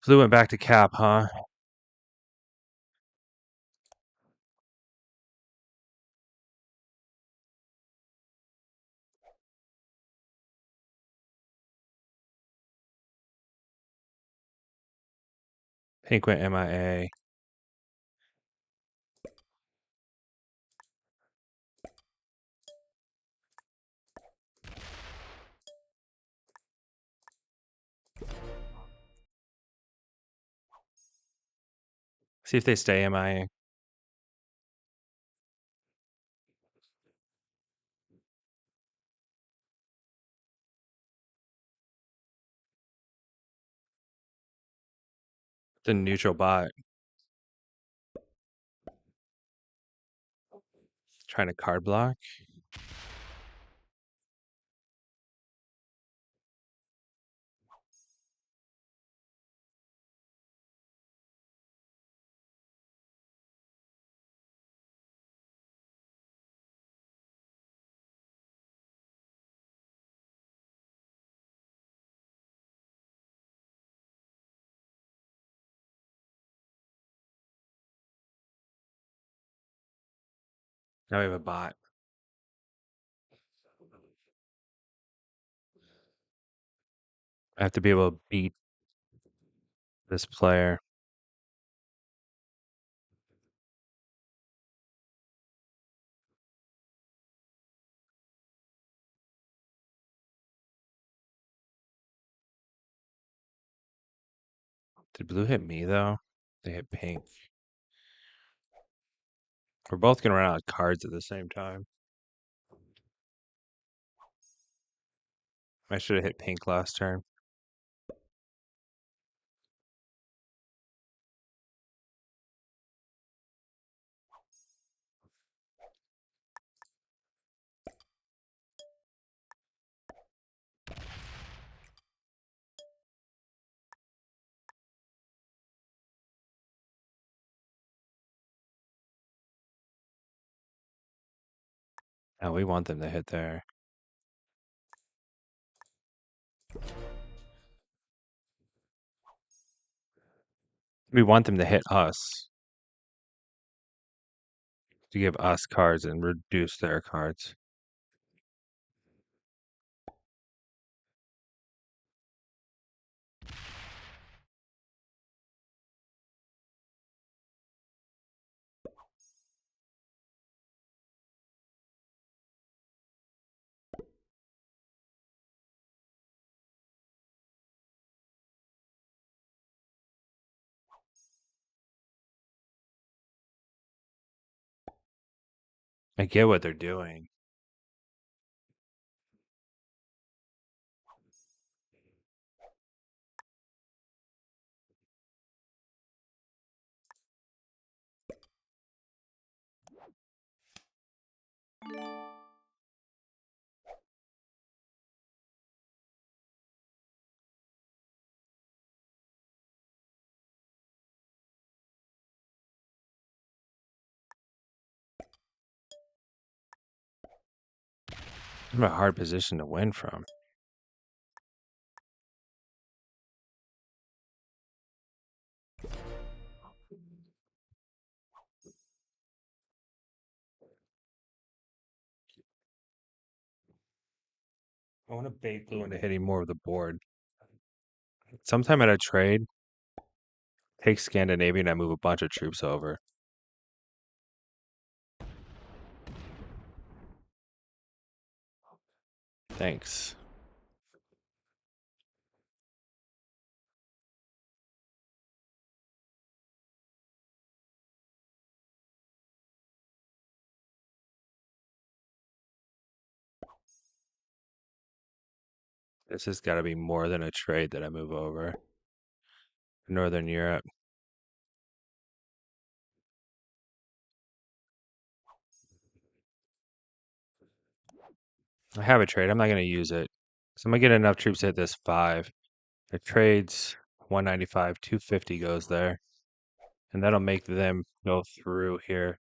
Blue went back to cap, huh? Pink went MIA. See if they stay MIA. The neutral bot. Trying to card block. Now we have a bot. I have to be able to beat this player. Did blue hit me though? They hit pink. We're both gonna run out of cards at the same time. I should have hit pink last turn. Oh, we want them to hit there. We want them to hit us. To give us cards and reduce their cards. I get what they're doing. I'm in a hard position to win from. I want to bait blue into hitting more of the board. Sometime at a trade, take Scandinavia and I move a bunch of troops over. Thanks. This has got to be more than a trade that I move over. Northern Europe. I have a trade. I'm not going to use it. So I'm going to get enough troops to hit this 5. The trade's 195, 250 goes there. And that'll make them go through here.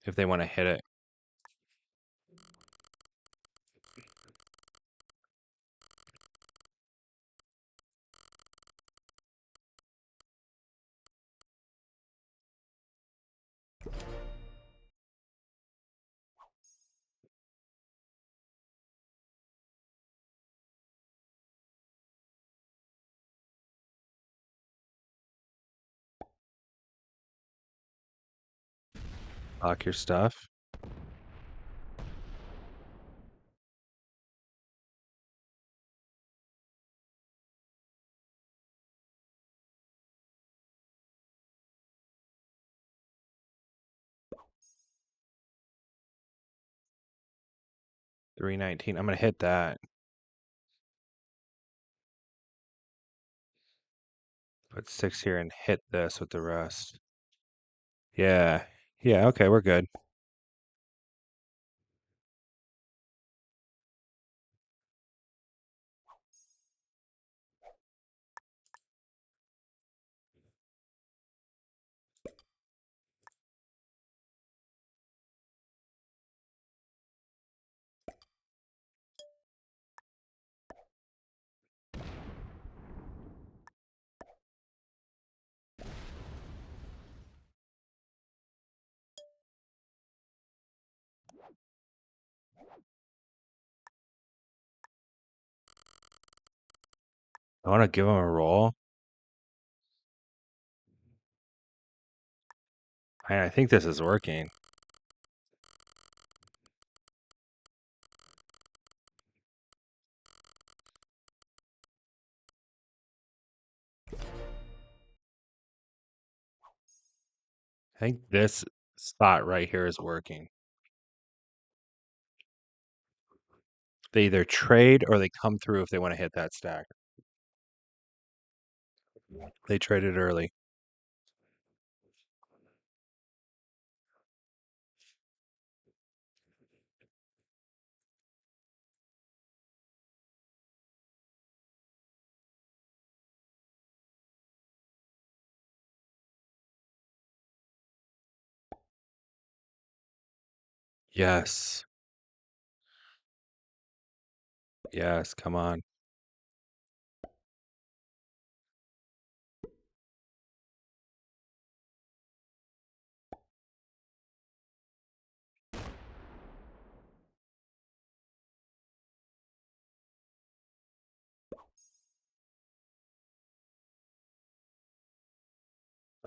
If they want to hit it. Lock your stuff. $319. I'm going to hit that. Put 6 here and hit this with the rest. Yeah. Yeah, okay, we're good. I want to give them a roll. I think this is working. I think this spot right here is working. They either trade or they come through if they want to hit that stack. They traded early. Yes. Yes, come on.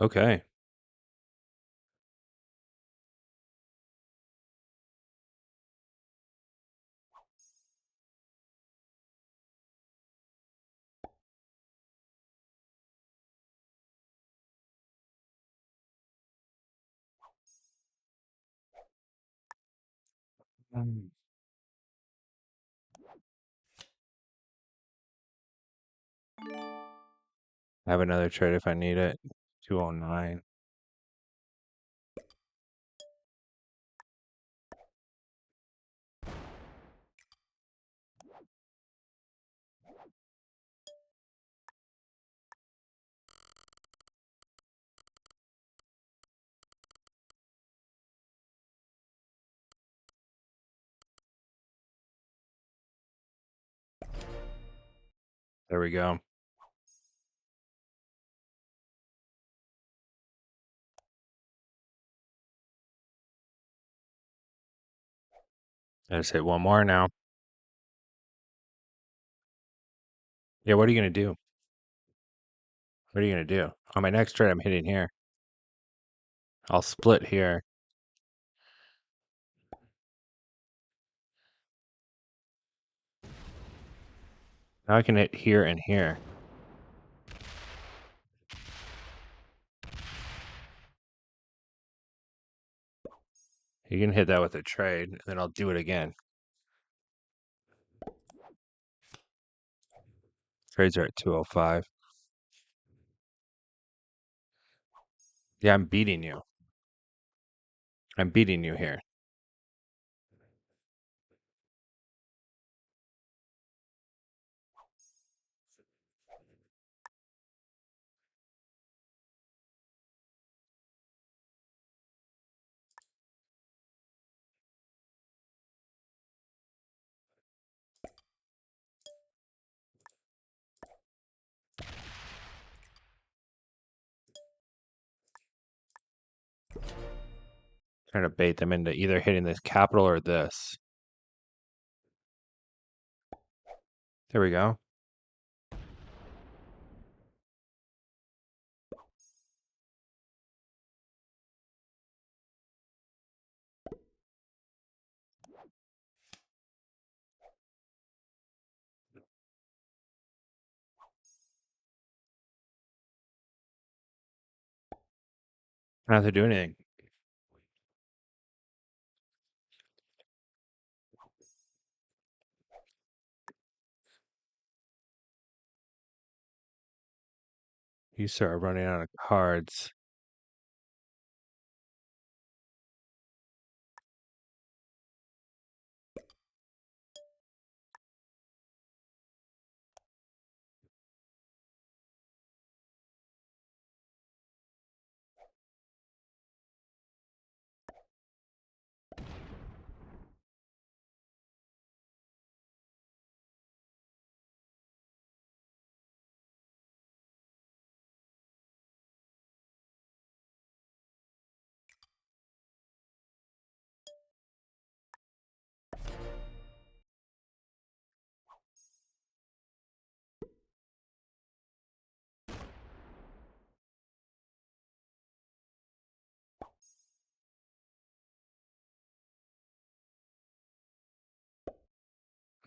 Okay. Mm. I have another trade if I need it. 209. There we go. I just hit one more now. Yeah, what are you gonna do? What are you gonna do? On my next trade, I'm hitting here. I'll split here. Now I can hit here and here. You can hit that with a trade, and then I'll do it again. Trades are at 205. Yeah, I'm beating you. I'm beating you here. Trying to bait them into either hitting this capital or this. There we go. I don't have to do anything. You start running out of cards.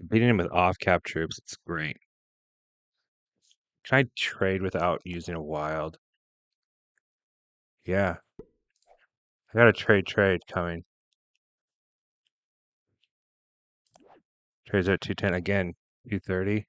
Beating him with off-cap troops, it's great. Can I trade without using a wild? Yeah. I got a trade coming. Trades at 210 again, 230.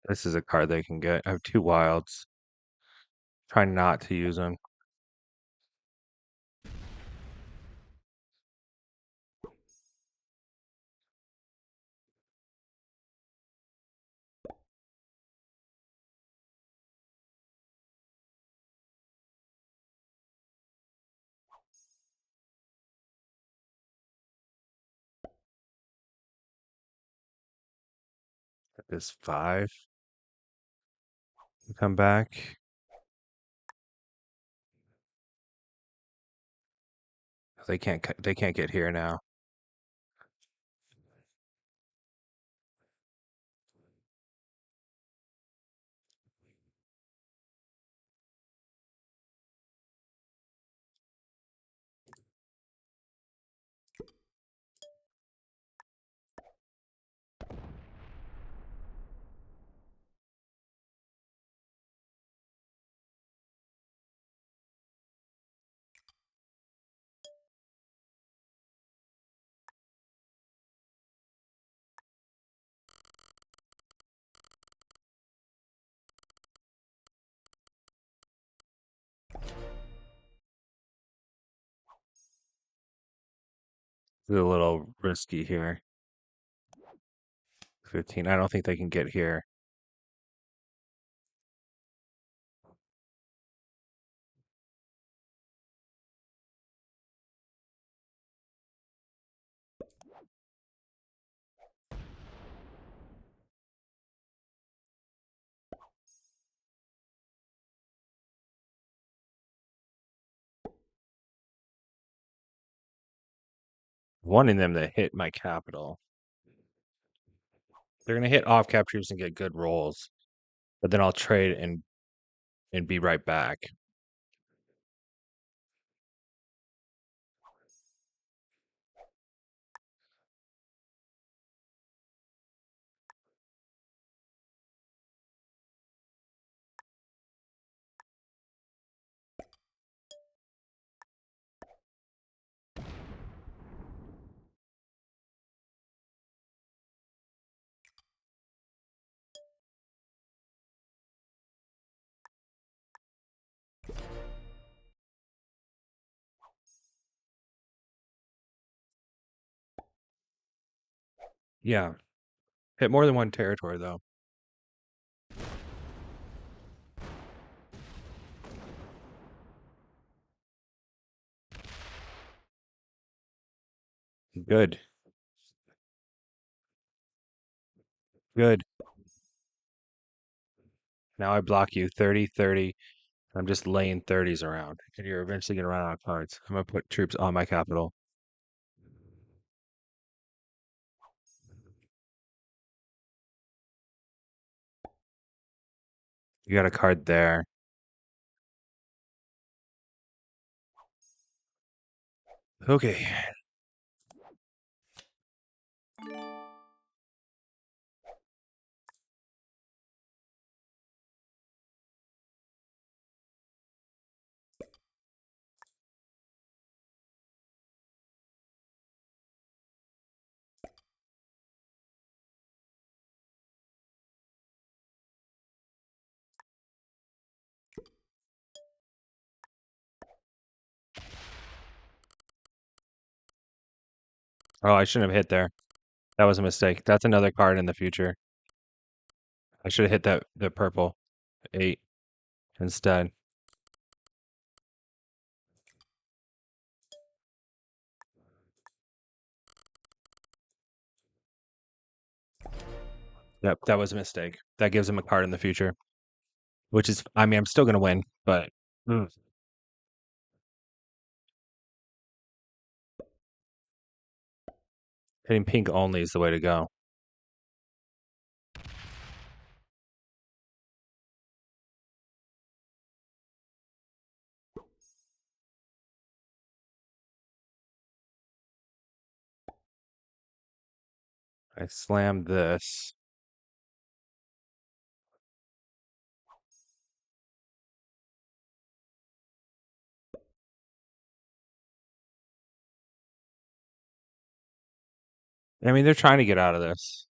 This is a card they can get. I have two wilds. Try not to use them. This 5. Come back. They can't get here now. It's a little risky here. 15. I don't think they can get here. Wanting them to hit my capital. They're gonna hit off cap troops and get good rolls, but then I'll trade and be right back. Yeah. Hit more than one territory though. Good. Good. Now I block you 30, 30. I'm just laying 30s around. And you're eventually gonna run out of cards. I'm gonna put troops on my capital. You got a card there. Okay. Oh, I shouldn't have hit there. That was a mistake. That's another card in the future. I should have hit the purple 8 instead. Yep, that was a mistake. That gives him a card in the future, which is, I mean, I'm still gonna win, but hitting pink only is the way to go. I slam this. I mean, they're trying to get out of this.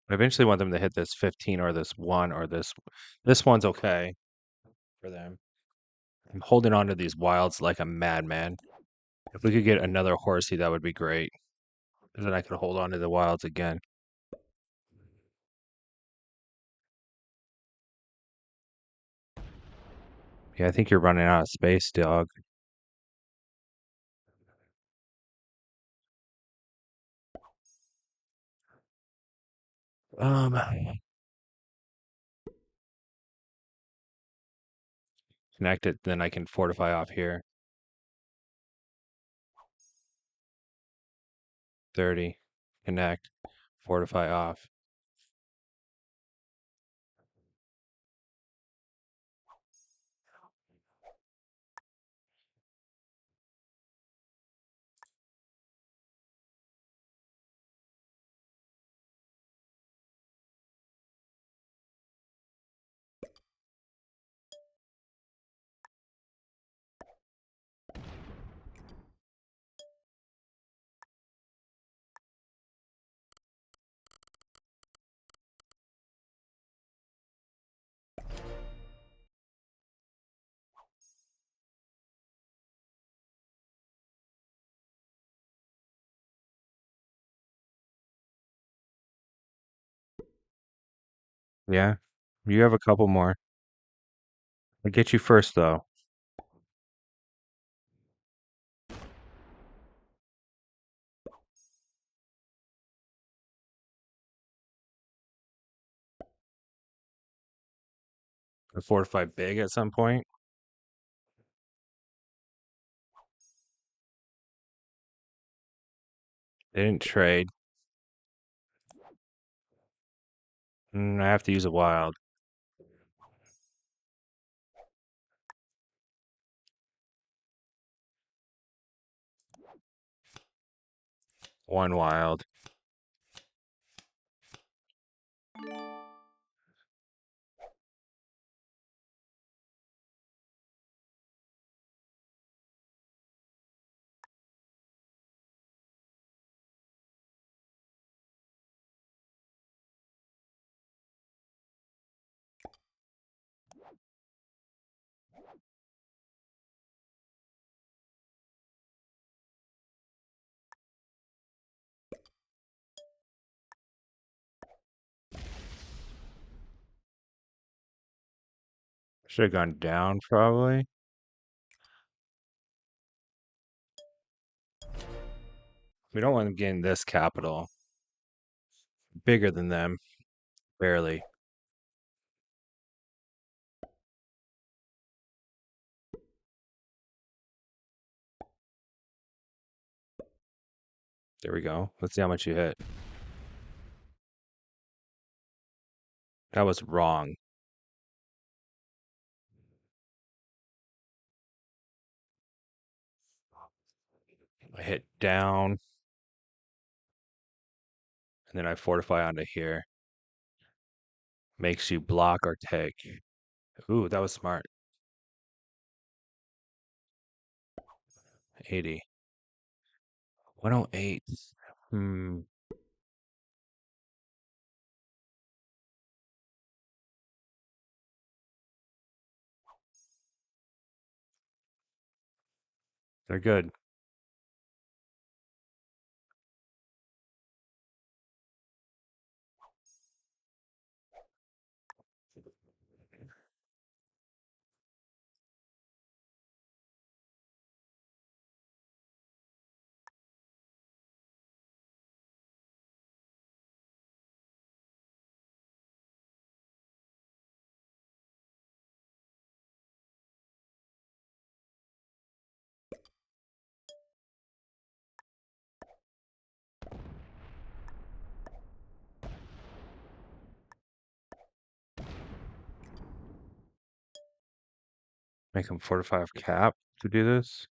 I eventually want them to hit this 15 or this 1 or this. This one's okay for them. I'm holding on to these wilds like a madman. If we could get another horsey, that would be great. Then I could hold on to the wilds again. Yeah, I think you're running out of space, dog. Um, Connect it, then I can fortify off here. 30. Connect. Fortify off. Yeah, you have a couple more. I'll get you first, though. I fortify big at some point. They didn't trade. I have to use a wild. One wild. Should have gone down, probably. We don't want them getting this capital. Bigger than them. Barely. There we go. Let's see how much you hit. That was wrong. I hit down, and then I fortify onto here. Makes you block or take. Ooh, that was smart. 80. 108. Hmm. They're good. Make them fortify off cap to do this.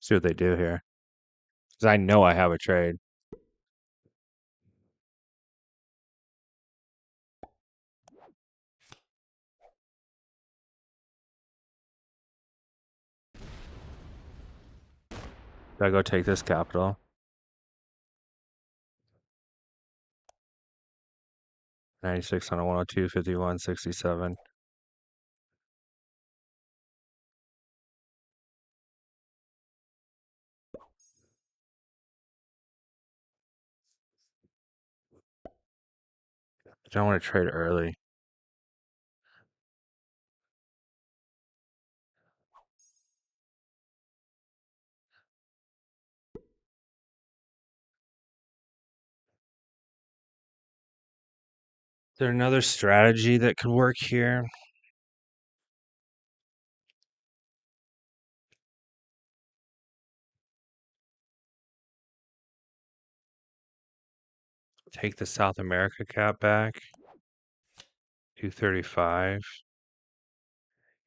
See what they do here. Because I know I have a trade. Gotta go take this capital. 96 on a 102, 51, 67. I don't want to trade early. there another strategy that could work here? Take the South America cap back. 235.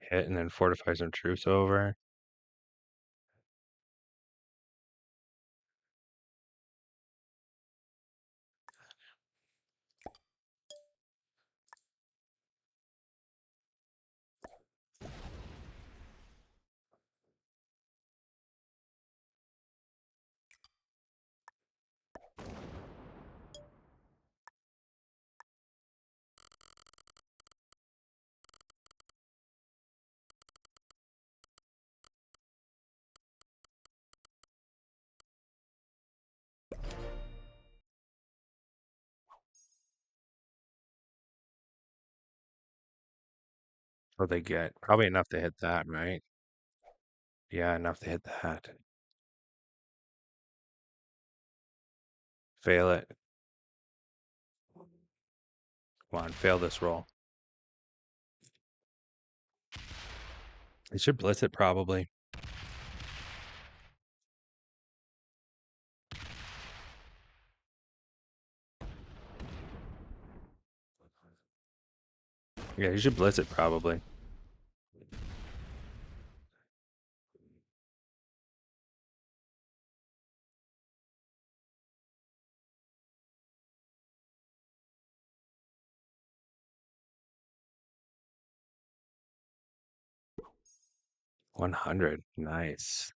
Hit and then fortify some troops over. What they get? Probably enough to hit that, right? Yeah, enough to hit that. Fail it. Come on, fail this roll. They should blitz it probably. Yeah, you should blitz it probably. $100. Nice.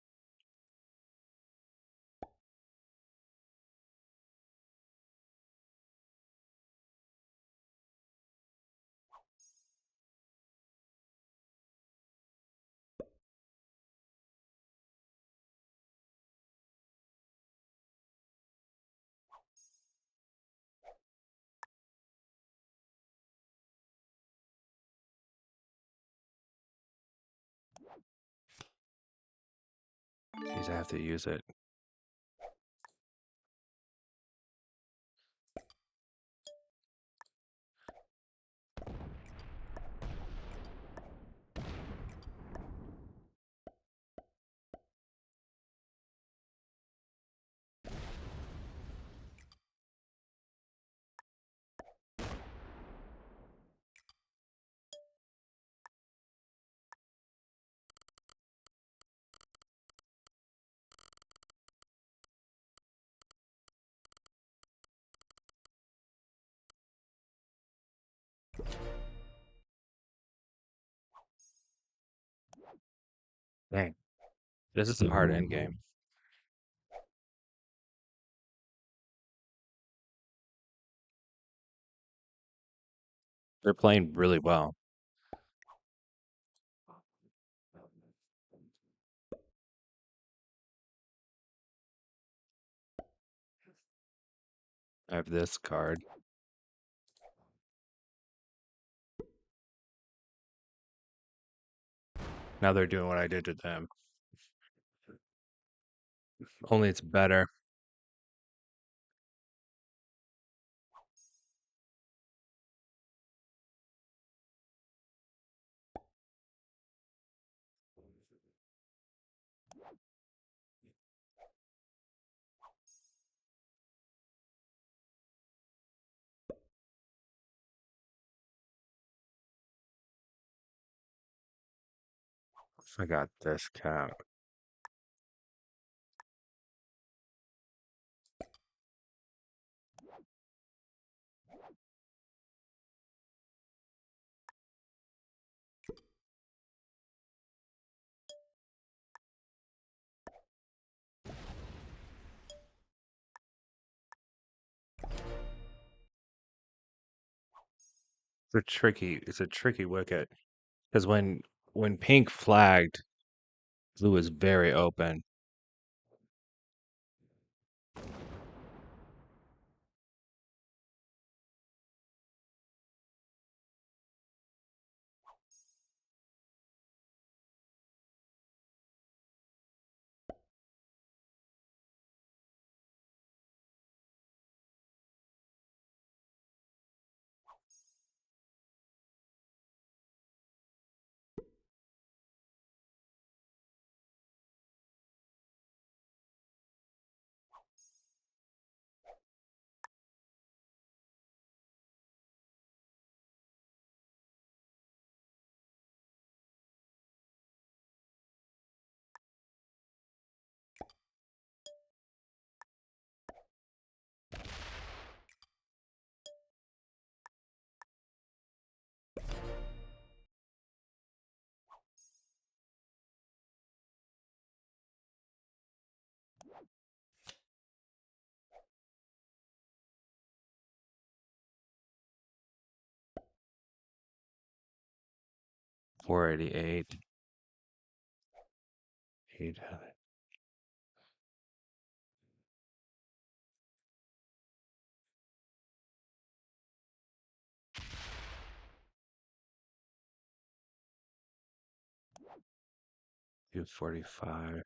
Jeez, I have to use it. Dang. This is a hard end game. They're playing really well. I have this card. Now they're doing what I did to them. Only it's better. I got this cap. It's a tricky wicket. Because when pink flagged, blue was very open. 488. 800. Do 45.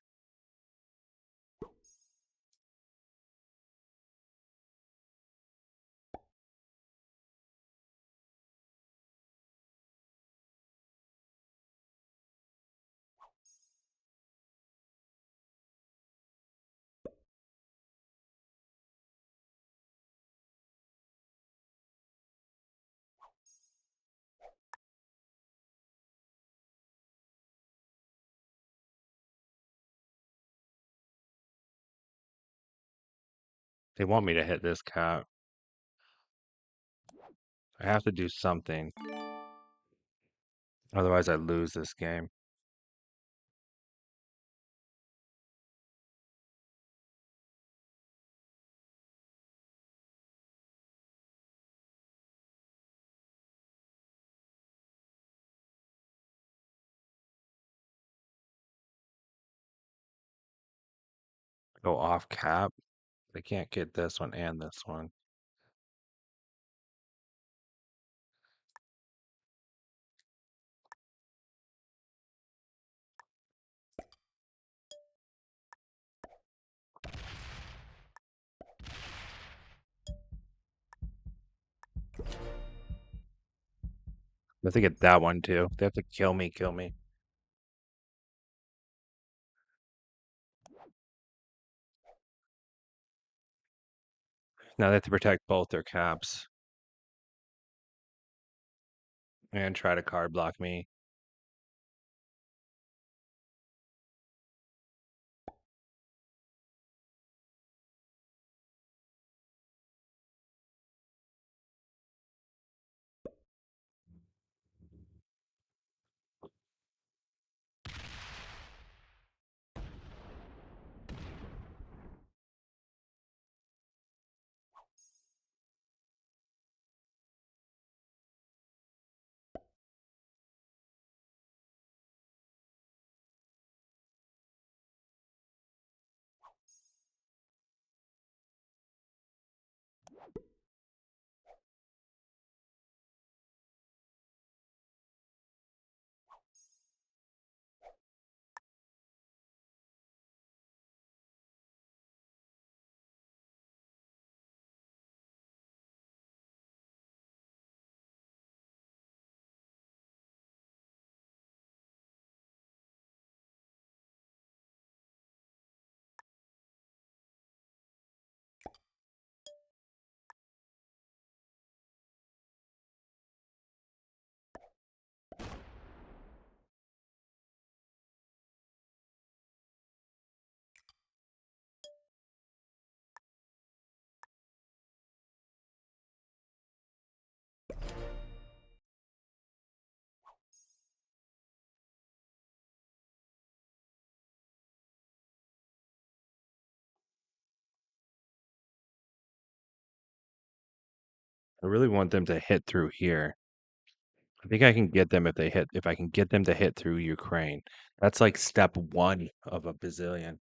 They want me to hit this cap. I have to do something. Otherwise, I lose this game. Go off cap. They can't get this one and this one. They have to get that one too. They have to kill me, kill me. Now they have to protect both their caps. And try to card block me. I really want them to hit through here. I think I can get them if I can get them to hit through Ukraine. That's like step one of a bazillion.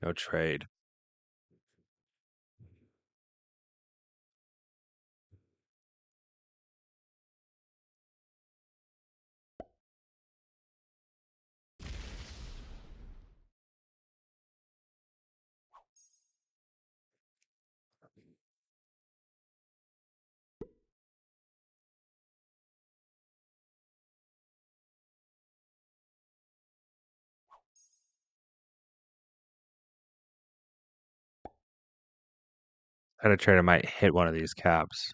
No trade. I had a trade I might hit one of these caps.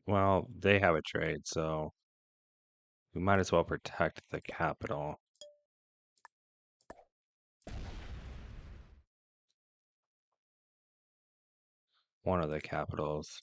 Well, they have a trade, so we might as well protect the capital. One of the capitals.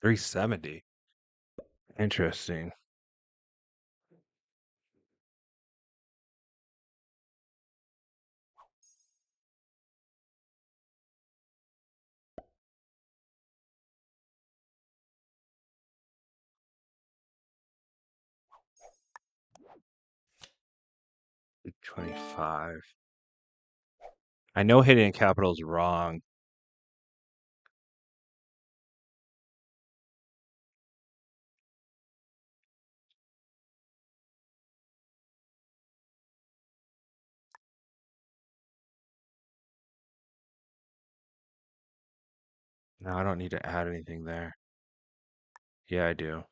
370. Interesting. $25. I know hitting capital is wrong. No, I don't need to add anything there. Yeah, I do.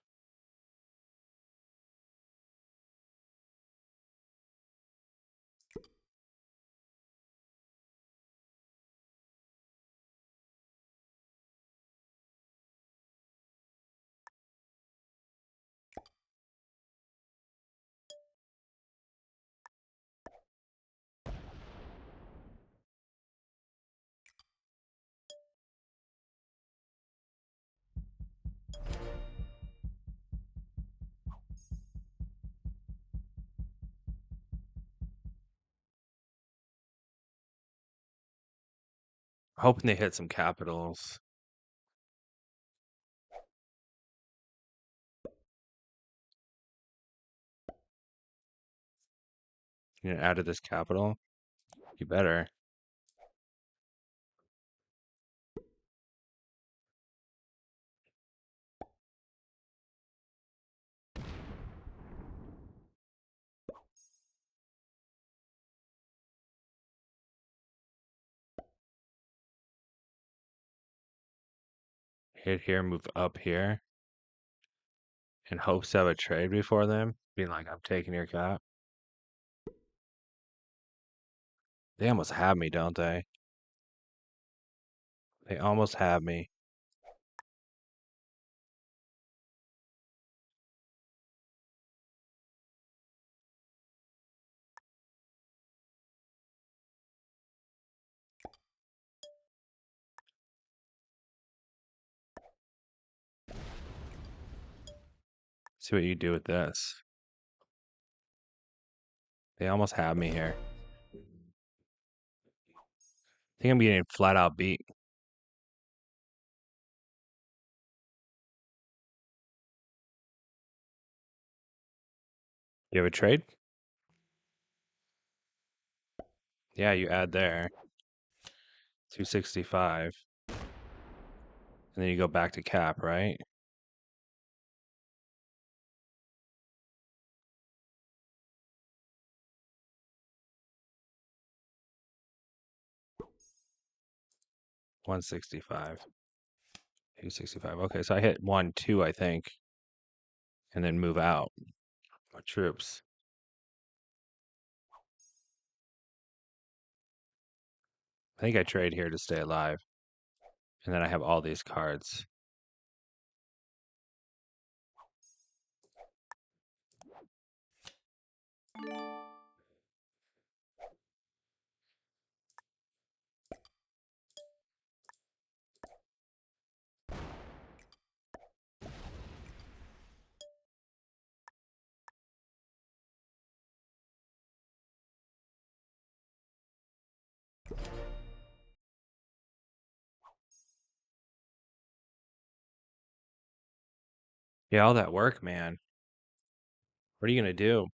Hoping they hit some capitals. You gonna add to this capital? You better. Hit here, move up here. In hopes to have a trade before them. Being like, I'm taking your cap. They almost have me, don't they? They almost have me. See what you do with this. They almost have me here. I think I'm getting flat out beat. You have a trade? Yeah, you add there. 265. And then you go back to cap, right? $165. 265. Okay, so I hit 1, 2, I think. And then move out. My troops. I think I trade here to stay alive. And then I have all these cards. Yeah, all that work, man. What are you gonna do?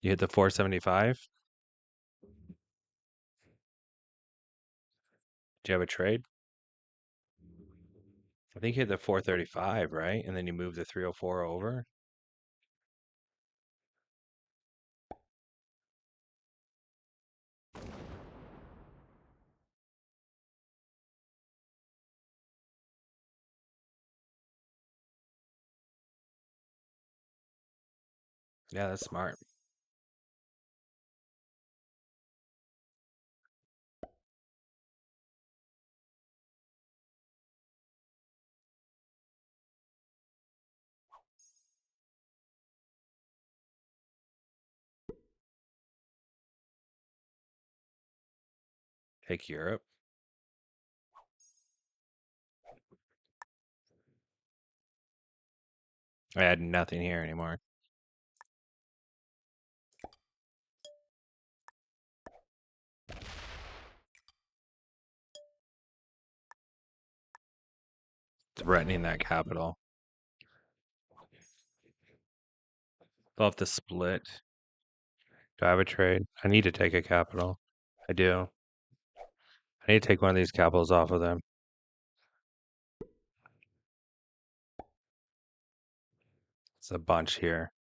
You hit the 475? Do you have a trade? I think you hit the 435, right? And then you move the 304 over. Yeah, that's smart. Take Europe. I had nothing here anymore. Threatening that capital. They'll have to split. Do I have a trade? I need to take a capital. I do. I need to take one of these capitals off of them. It's a bunch here.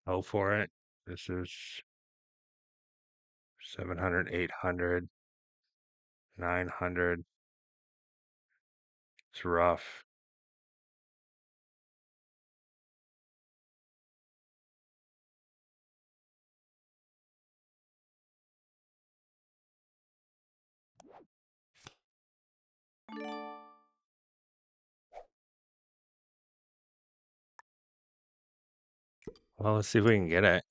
Go for it. This is 700, 800, 900. It's rough. Well, let's see if we can get it.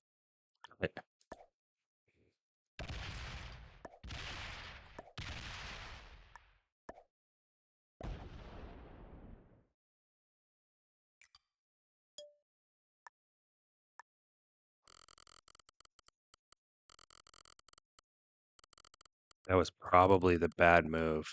That was probably the bad move.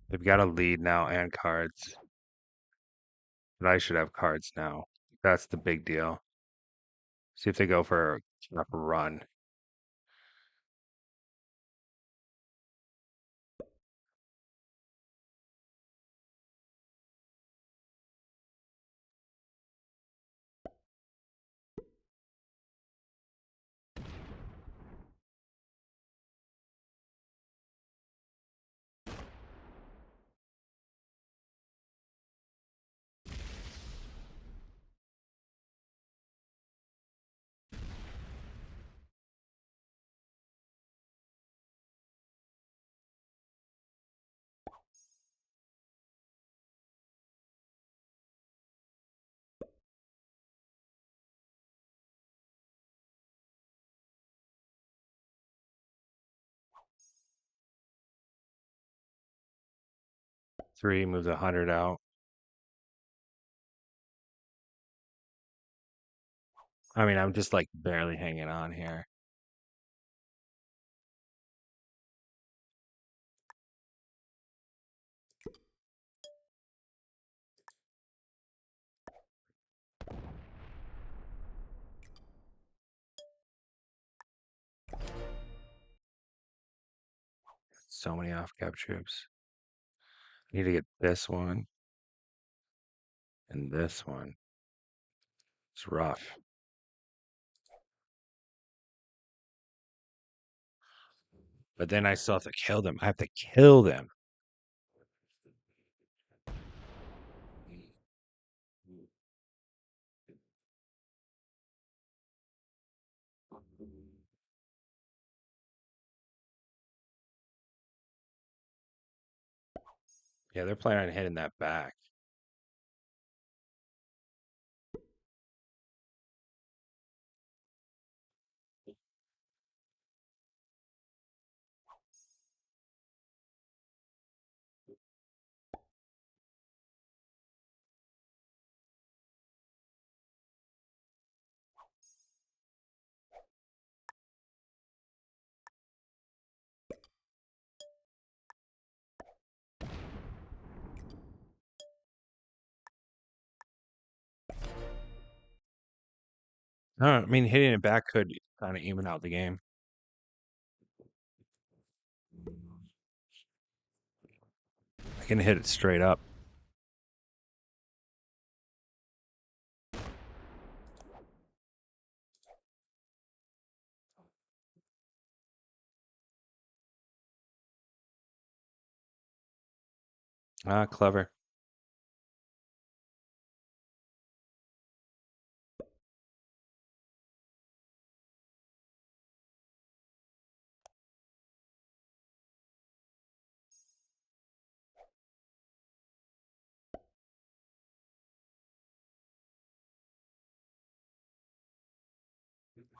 They've got a lead now and cards. But I should have cards now. That's the big deal. See if they go for a run. Three moves 100 out. I mean, I'm just like barely hanging on here. So many off-cap troops. I need to get this one and this one. It's rough. But then I still have to kill them. I have to kill them. Yeah, they're planning on hitting that back. I mean, hitting it back could kind of even out the game. I can hit it straight up. Ah, clever.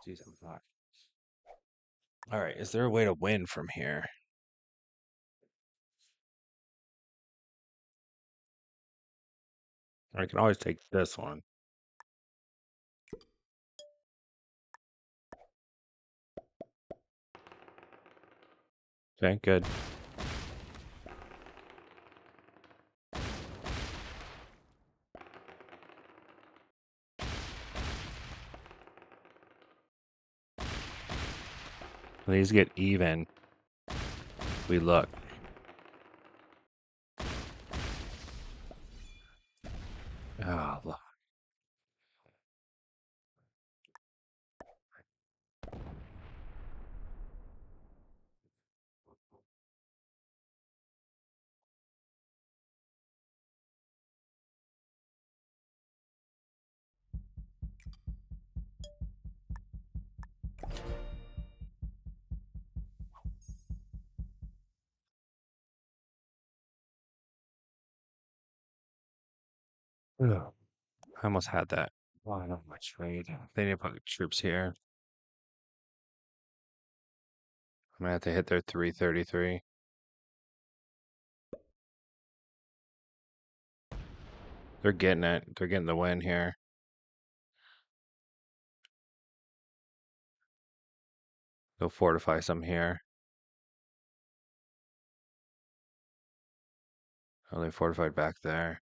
Jeez, I'm hot. All right, is there a way to win from here? I can always take this one. Okay, good. These get even. We look. Oh, look. Ugh. I almost had that. Oh, I don't much trade. They need to put troops here. I'm gonna have to hit their 333. They're getting it. They're getting the win here. They'll fortify some here. Oh, they fortified back there.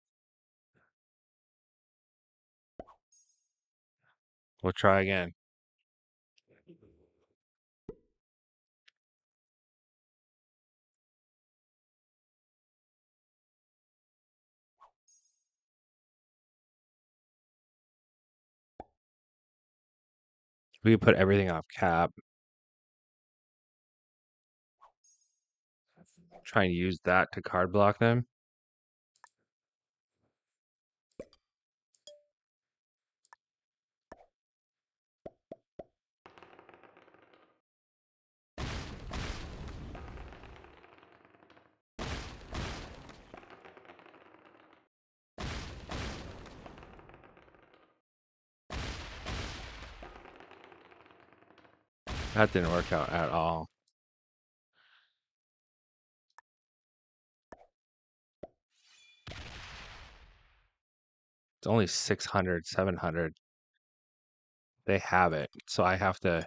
We'll try again. We could put everything off cap. Try and use that to card block them. That didn't work out at all. It's only 600, 700. They have it. So I have to,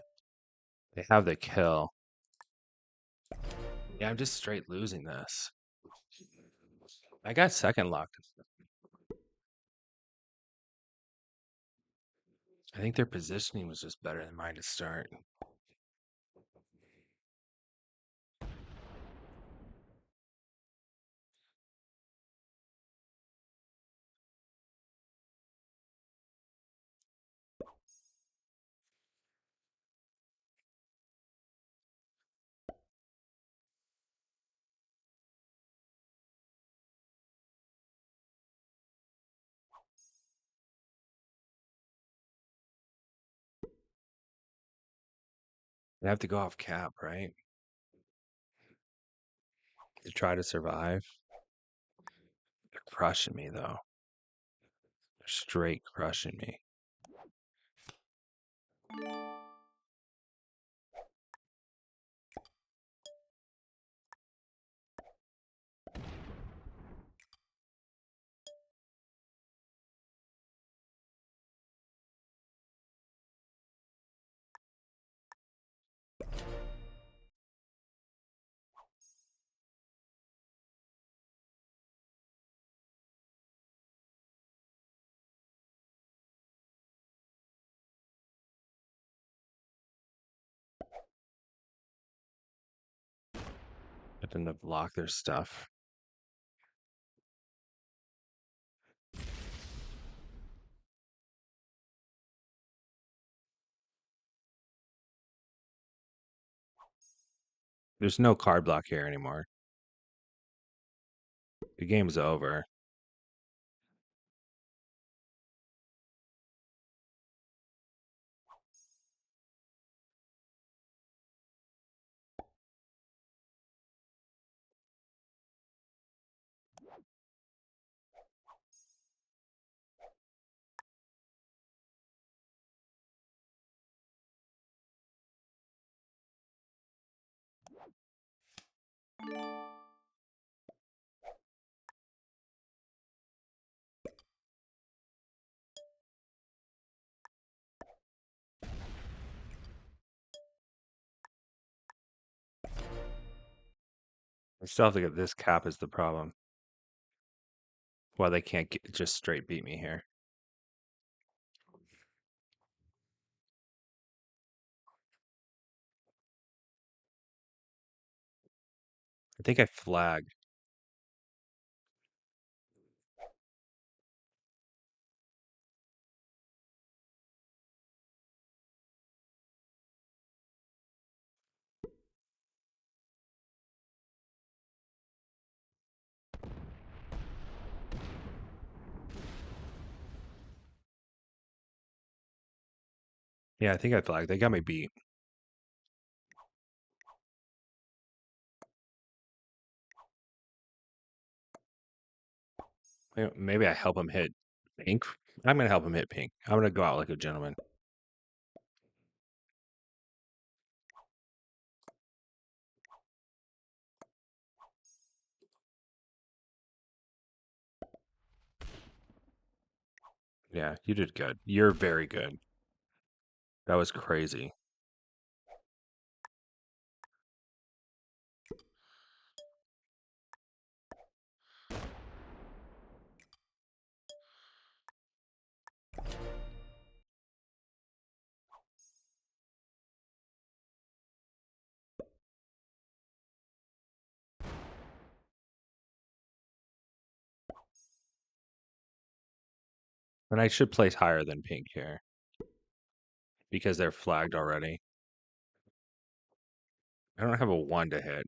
they have the kill. Yeah, I'm just straight losing this. I got second luck. I think their positioning was just better than mine to start. I have to go off cap, right? To try to survive. They're crushing me though. They're straight crushing me. Let them to block their stuff. There's no card block here anymore. The game's over. I still have to get this cap is the problem. Why they can't just straight beat me here. I think I flagged. Yeah, I think I flagged. They got me beat. Maybe I help him hit pink. I'm gonna help him hit pink. I'm gonna go out like a gentleman. Yeah, you did good. You're very good. That was crazy. And I should place higher than pink here because they're flagged already. I don't have a 1 to hit.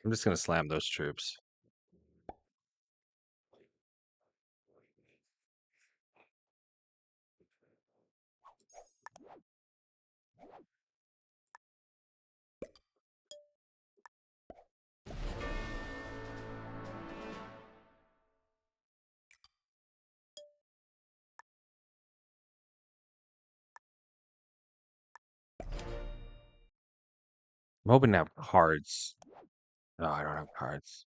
I'm just gonna slam those troops. I'm hoping to have cards. No, I don't have cards.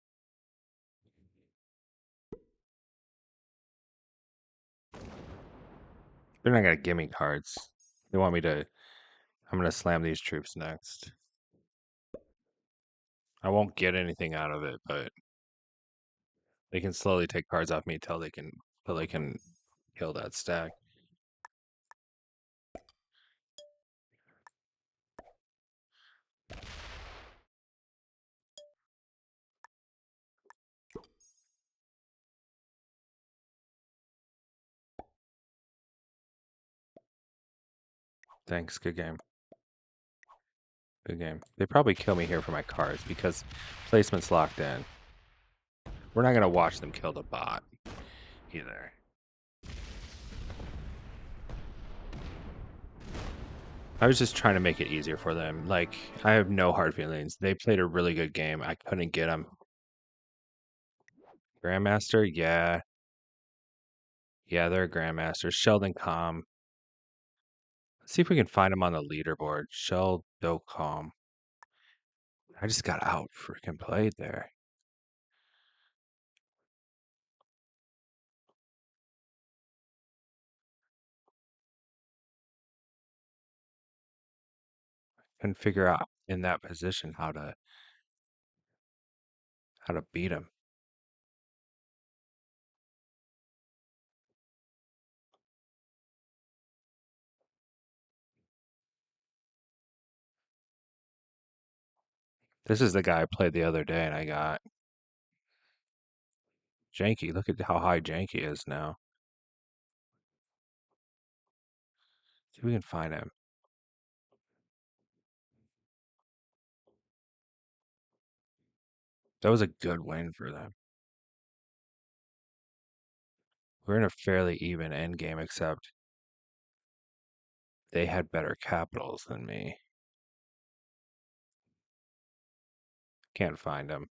They're not gonna give me cards. They want me to. I'm gonna slam these troops next. I won't get anything out of it, but they can slowly take cards off me till they can kill that stack. Thanks. Good game. Good game. They probably kill me here for my cards because placement's locked in. We're not gonna watch them kill the bot either. I was just trying to make it easier for them. Like, I have no hard feelings. They played a really good game. I couldn't get them. Grandmaster, yeah. Yeah, they're a Grandmaster. Sheldon Calm. Let's see if we can find him on the leaderboard. Sheldon Calm. I just got out freaking played there. Couldn't figure out in that position how to beat him. This is the guy I played the other day and I got janky. Look at how high janky is now. See if we can find him. That was a good win for them. We're in a fairly even end game, except they had better capitals than me. Can't find them.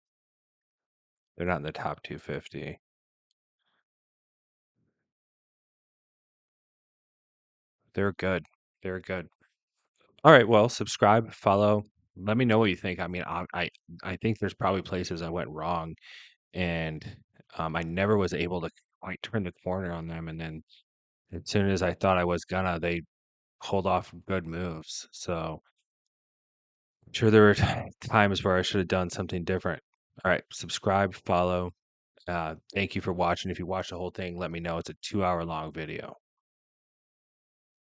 They're not in the top 250. They're good. They're good. All right. Well, subscribe, follow. Let me know what you think. I mean, I think there's probably places I went wrong, and I never was able to quite turn the corner on them. And then as soon as I thought I was gonna, they pulled off good moves. So I'm sure there were times where I should have done something different. All right. Subscribe, follow. Thank you for watching. If you watch the whole thing, let me know. It's a 2-hour long video.